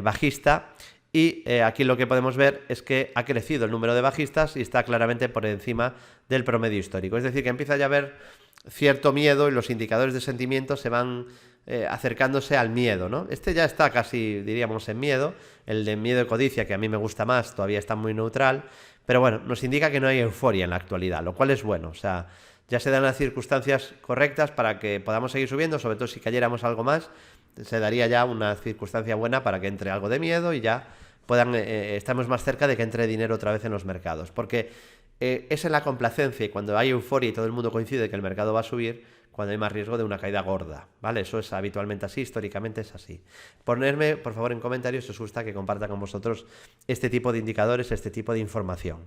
bajista. Y aquí lo que podemos ver es que ha crecido el número de bajistas y está claramente por encima del promedio histórico. Es decir, que empieza ya a haber cierto miedo y los indicadores de sentimiento se van acercándose al miedo, ¿no? Este ya está casi, diríamos, en miedo. El de miedo y codicia, que a mí me gusta más, todavía está muy neutral. Pero bueno, nos indica que no hay euforia en la actualidad, lo cual es bueno. O sea, ya se dan las circunstancias correctas para que podamos seguir subiendo, sobre todo si cayéramos algo más, se daría ya una circunstancia buena para que entre algo de miedo y ya estamos más cerca de que entre dinero otra vez en los mercados. Porque es en la complacencia y cuando hay euforia y todo el mundo coincide que el mercado va a subir, cuando hay más riesgo de una caída gorda, ¿vale? Eso es habitualmente así, históricamente es así. Ponerme, por favor, en comentarios si os gusta que comparta con vosotros este tipo de indicadores, este tipo de información.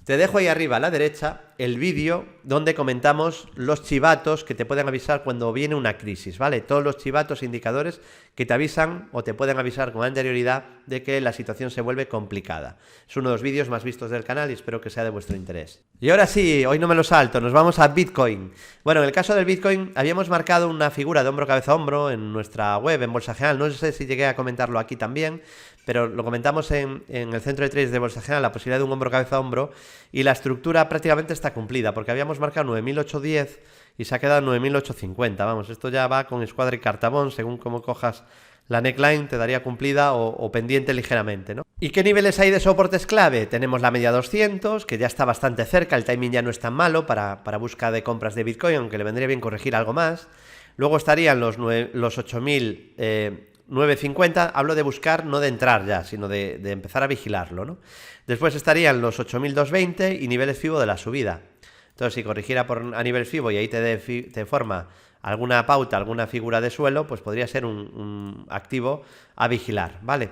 Te dejo ahí arriba a la derecha el vídeo donde comentamos los chivatos que te pueden avisar cuando viene una crisis, ¿vale? Todos los chivatos indicadores que te avisan o te pueden avisar con anterioridad de que la situación se vuelve complicada. Es uno de los vídeos más vistos del canal y espero que sea de vuestro interés. Y ahora sí, hoy no me lo salto, nos vamos a Bitcoin. Bueno, en el caso del Bitcoin habíamos marcado una figura de hombro cabeza hombro en nuestra web, en Bolsa General. No sé si llegué a comentarlo aquí también, pero lo comentamos en el centro de trades de Bolsa General, la posibilidad de un hombro cabeza hombro, y la estructura prácticamente está cumplida, porque habíamos marcado 9.810 y se ha quedado 9.850. Vamos, esto ya va con escuadra y cartabón, según cómo cojas la neckline te daría cumplida o pendiente ligeramente, ¿no? ¿Y qué niveles hay de soportes clave? tenemos la media 200, que ya está bastante cerca, el timing ya no es tan malo para búsqueda de compras de Bitcoin, aunque le vendría bien corregir algo más. Luego estarían los 8.950, hablo de buscar, no de entrar ya, sino de empezar a vigilarlo, ¿no? Después estarían los 8.220 y niveles FIBO de la subida. Entonces, si corrigiera a nivel FIBO y ahí te forma alguna pauta, alguna figura de suelo, pues podría ser un activo a vigilar, ¿vale?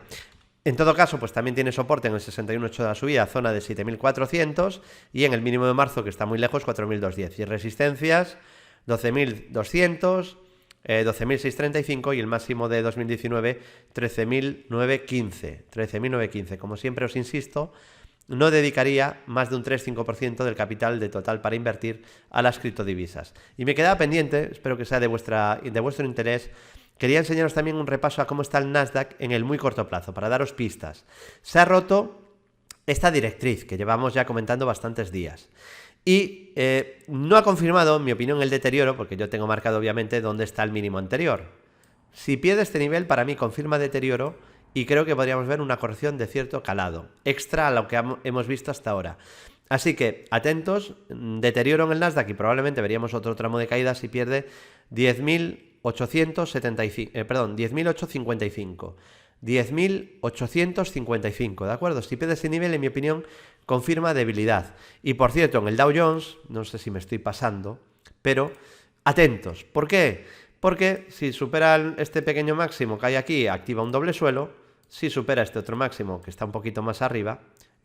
En todo caso, pues también tiene soporte en el 61.8 de la subida, zona de 7.400, y en el mínimo de marzo, que está muy lejos, 4.210. Y resistencias, 12.200, 12.635 y el máximo de 2019, 13.915. 13.915. Como siempre os insisto, no dedicaría más de un 3-5% del capital de total para invertir a las criptodivisas. Y me quedaba pendiente, espero que sea de vuestro interés, quería enseñaros también un repaso a cómo está el Nasdaq en el muy corto plazo, para daros pistas. Se ha roto esta directriz que llevamos ya comentando bastantes días. Y no ha confirmado, en mi opinión, el deterioro, porque yo tengo marcado obviamente dónde está el mínimo anterior. Si pierde este nivel, para mí confirma deterioro y creo que podríamos ver una corrección de cierto calado, extra a lo que hemos visto hasta ahora. Así que, atentos, deterioro en el Nasdaq y probablemente veríamos otro tramo de caída si pierde 10.000 10.855. 10.855, ¿de acuerdo? Si pierde ese nivel, en mi opinión, confirma debilidad. Y por cierto, en el Dow Jones, no sé si me estoy pasando, pero atentos. ¿Por qué? Porque si supera este pequeño máximo que hay aquí, activa un doble suelo. Si supera este otro máximo, que está un poquito más arriba,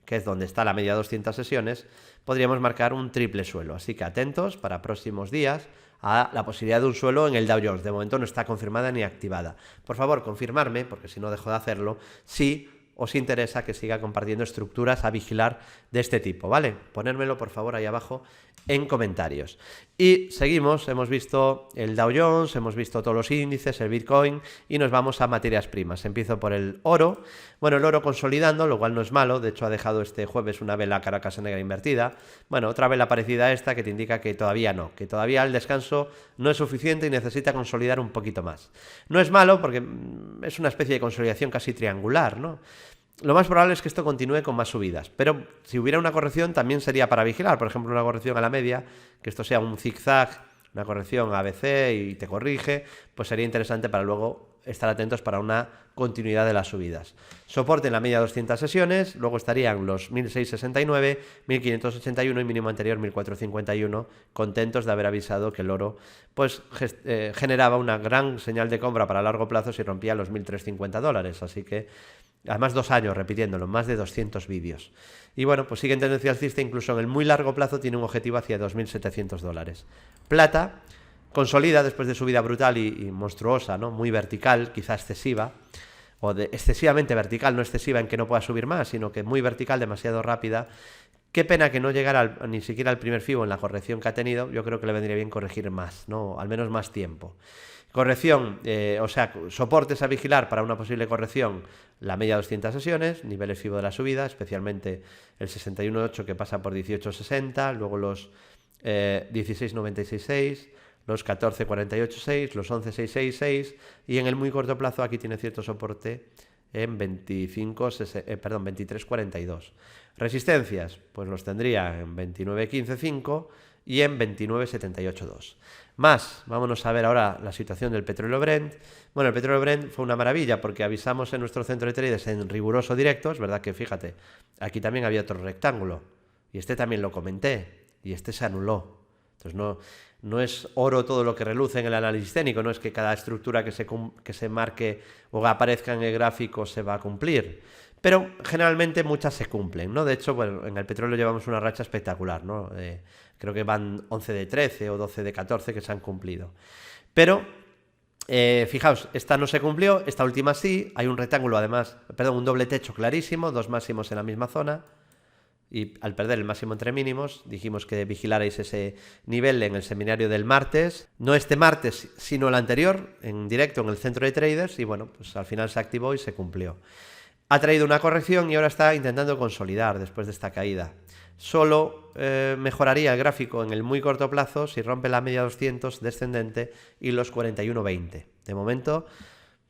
que es donde está la media 200 sesiones, podríamos marcar un triple suelo. Así que atentos para próximos días a la posibilidad de un suelo en el Dow Jones. De momento no está confirmada ni activada. Por favor, confirmarme, porque si no dejo de hacerlo, si os interesa que siga compartiendo estructuras a vigilar de este tipo, ¿vale? Ponérmelo, por favor, ahí abajo en comentarios. Y seguimos, hemos visto el Dow Jones, hemos visto todos los índices, el Bitcoin, y nos vamos a materias primas. Empiezo por el oro. Bueno, el oro consolidando, lo cual no es malo. De hecho, ha dejado este jueves una vela Caracas negra invertida. Bueno, otra vela parecida a esta que te indica que todavía no, que todavía el descanso no es suficiente y necesita consolidar un poquito más. No es malo porque es una especie de consolidación casi triangular, ¿no? Lo más probable es que esto continúe con más subidas, pero si hubiera una corrección también sería para vigilar, por ejemplo una corrección a la media, que esto sea un zigzag, una corrección ABC y te corrige, pues sería interesante para luego estar atentos para una continuidad de las subidas. Soporte en la media 200 sesiones, luego estarían los 1669, 1581 y mínimo anterior 1451, contentos de haber avisado que el oro pues generaba una gran señal de compra para largo plazo si rompía los $1.350, así que además 2 años repitiéndolo, más de 200 vídeos. Y bueno, pues sigue en tendencia alcista, incluso en el muy largo plazo tiene un objetivo hacia $2.700. Plata consolida después de subida brutal y monstruosa, ¿no? Muy vertical, quizá excesiva, o excesivamente vertical, no excesiva en que no pueda subir más, sino que muy vertical, demasiado rápida. Qué pena que no llegara ni siquiera al primer FIBO en la corrección que ha tenido. Yo creo que le vendría bien corregir más, ¿no? Al menos más tiempo. Corrección, o sea, soportes a vigilar para una posible corrección, la media 200 sesiones, niveles FIBO de la subida, especialmente el 61.8 que pasa por 18.60, luego los 16.96.6, los 14.48.6, los 11.666 y en el muy corto plazo aquí tiene cierto soporte en 23.42. Resistencias, pues los tendría en 29.15.5 y en 29.78.2. Más, vámonos a ver ahora la situación del petróleo Brent. Bueno, el petróleo Brent fue una maravilla porque avisamos en nuestro centro de traders en riguroso directo. Es verdad que, fíjate, aquí también había otro rectángulo y este también lo comenté y este se anuló. Entonces no es oro todo lo que reluce en el análisis técnico, no es que cada estructura que se marque o aparezca en el gráfico se va a cumplir. Pero generalmente muchas se cumplen, ¿no? De hecho, bueno, en el petróleo llevamos una racha espectacular, ¿no? Creo que van 11 de 13 o 12 de 14 que se han cumplido. Pero, fijaos, esta no se cumplió, esta última sí. Hay un rectángulo, además, perdón, un doble techo clarísimo, 2 máximos en la misma zona. Y al perder el máximo entre mínimos, dijimos que vigilarais ese nivel en el seminario del martes. No este martes, sino el anterior, en directo en el centro de traders. Y bueno, pues al final se activó y se cumplió. Ha traído una corrección y ahora está intentando consolidar después de esta caída. Solo mejoraría el gráfico en el muy corto plazo si rompe la media 200 descendente y los 41.20. De momento,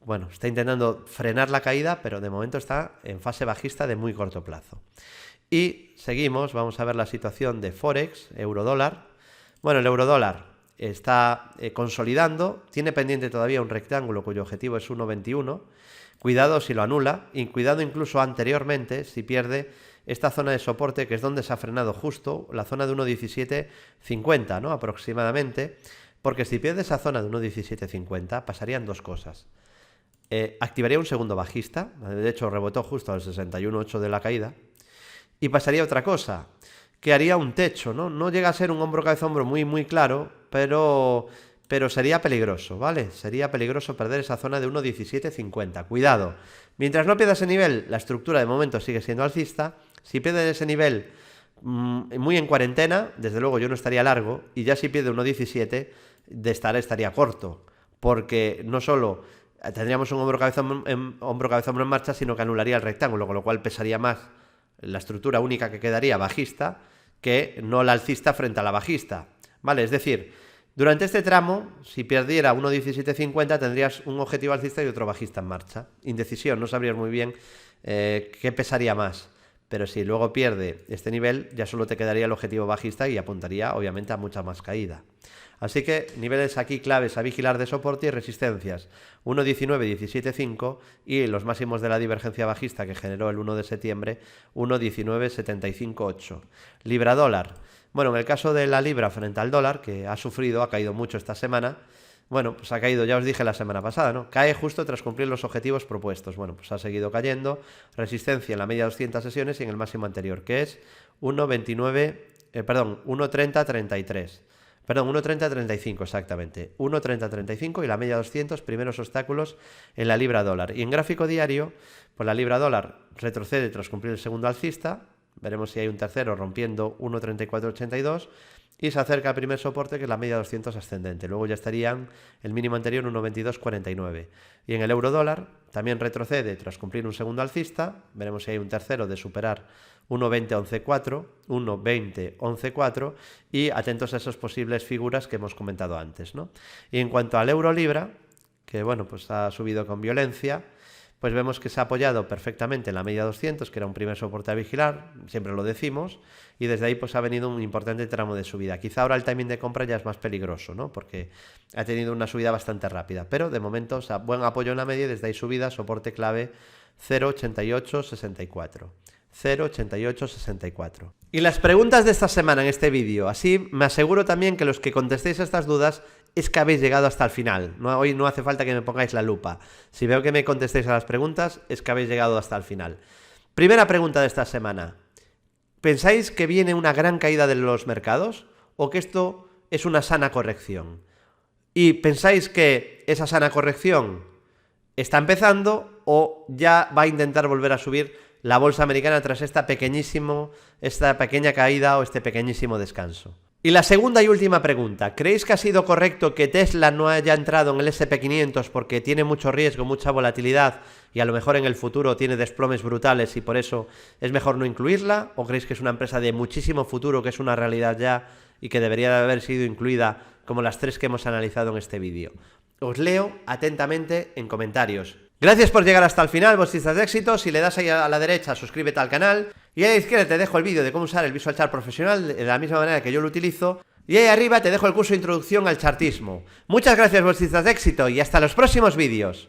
bueno, está intentando frenar la caída, pero de momento está en fase bajista de muy corto plazo. Y seguimos, vamos a ver la situación de Forex, euro-dólar. Bueno, el euro-dólar está consolidando, tiene pendiente todavía un rectángulo cuyo objetivo es 1.21. Cuidado si lo anula, y cuidado incluso anteriormente si pierde esta zona de soporte, que es donde se ha frenado justo, la zona de 1.1750, ¿no? Aproximadamente, porque si pierde esa zona de 1.1750 pasarían dos cosas. Activaría un segundo bajista, de hecho rebotó justo al 61.8 de la caída, y pasaría otra cosa, que haría un techo, ¿no? No llega a ser un hombro-cabeza-hombro muy claro, pero sería peligroso, ¿vale? Sería peligroso perder esa zona de 1.1750. Cuidado. Mientras no pierda ese nivel, la estructura de momento sigue siendo alcista. Si pierde ese nivel muy en cuarentena, desde luego yo no estaría largo. Y ya si pierde 1.17, estaría corto. Porque no solo tendríamos un hombro-cabeza-hombro en marcha, sino que anularía el rectángulo, con lo cual pesaría más la estructura única que quedaría bajista que no la alcista frente a la bajista, ¿vale? Es decir, durante este tramo, si perdiera 1.1750, tendrías un objetivo alcista y otro bajista en marcha. Indecisión, no sabrías muy bien qué pesaría más. Pero si luego pierde este nivel, ya solo te quedaría el objetivo bajista y apuntaría, obviamente, a mucha más caída. Así que niveles aquí claves a vigilar de soporte y resistencias 1.19.17.5 y los máximos de la divergencia bajista que generó el 1 de septiembre 1.19.75.8. Libra dólar. Bueno, en el caso de la libra frente al dólar, que ha caído mucho esta semana, bueno, pues ha caído, ya os dije la semana pasada, ¿no? Cae justo tras cumplir los objetivos propuestos. Bueno, pues ha seguido cayendo, resistencia en la media de 200 sesiones y en el máximo anterior, que es 1.30.33. Perdón, 1.30.35 exactamente. 1.30.35 y la media 200, primeros obstáculos en la libra dólar. Y en gráfico diario, pues la libra dólar retrocede tras cumplir el segundo alcista. Veremos si hay un tercero rompiendo 1.3482 y se acerca al primer soporte, que es la media 200 ascendente. Luego ya estarían el mínimo anterior 1.2249. Y en el euro dólar también retrocede tras cumplir un segundo alcista. Veremos si hay un tercero de superar 1.20.11.4, 1.20.11.4 y atentos a esas posibles figuras que hemos comentado antes, ¿no? Y en cuanto al euro libra, que bueno, pues ha subido con violencia, pues vemos que se ha apoyado perfectamente en la media 200, que era un primer soporte a vigilar, siempre lo decimos, y desde ahí pues ha venido un importante tramo de subida. Quizá ahora el timing de compra ya es más peligroso, ¿no? Porque ha tenido una subida bastante rápida, pero de momento, o sea, buen apoyo en la media y desde ahí subida, soporte clave 0.8864. 0.8864. Y las preguntas de esta semana en este vídeo, así me aseguro también que los que contestéis a estas dudas es que habéis llegado hasta el final. Hoy no hace falta que me pongáis la lupa. Si veo que me contestéis a las preguntas, es que habéis llegado hasta el final. Primera pregunta de esta semana. ¿Pensáis que viene una gran caída de los mercados o que esto es una sana corrección? ¿Y pensáis que esa sana corrección está empezando o ya va a intentar volver a subir la bolsa americana tras esta pequeña caída o este pequeñísimo descanso? Y la segunda y última pregunta, ¿creéis que ha sido correcto que Tesla no haya entrado en el SP500 porque tiene mucho riesgo, mucha volatilidad y a lo mejor en el futuro tiene desplomes brutales y por eso es mejor no incluirla? ¿O creéis que es una empresa de muchísimo futuro, que es una realidad ya y que debería de haber sido incluida como las tres que hemos analizado en este vídeo? Os leo atentamente en comentarios. Gracias por llegar hasta el final, bolsistas de éxito. Si le das ahí a la derecha, suscríbete al canal. Y ahí a la izquierda te dejo el vídeo de cómo usar el Visual Chart profesional de la misma manera que yo lo utilizo. Y ahí arriba te dejo el curso de introducción al chartismo. Muchas gracias, bolsistas de éxito, y hasta los próximos vídeos.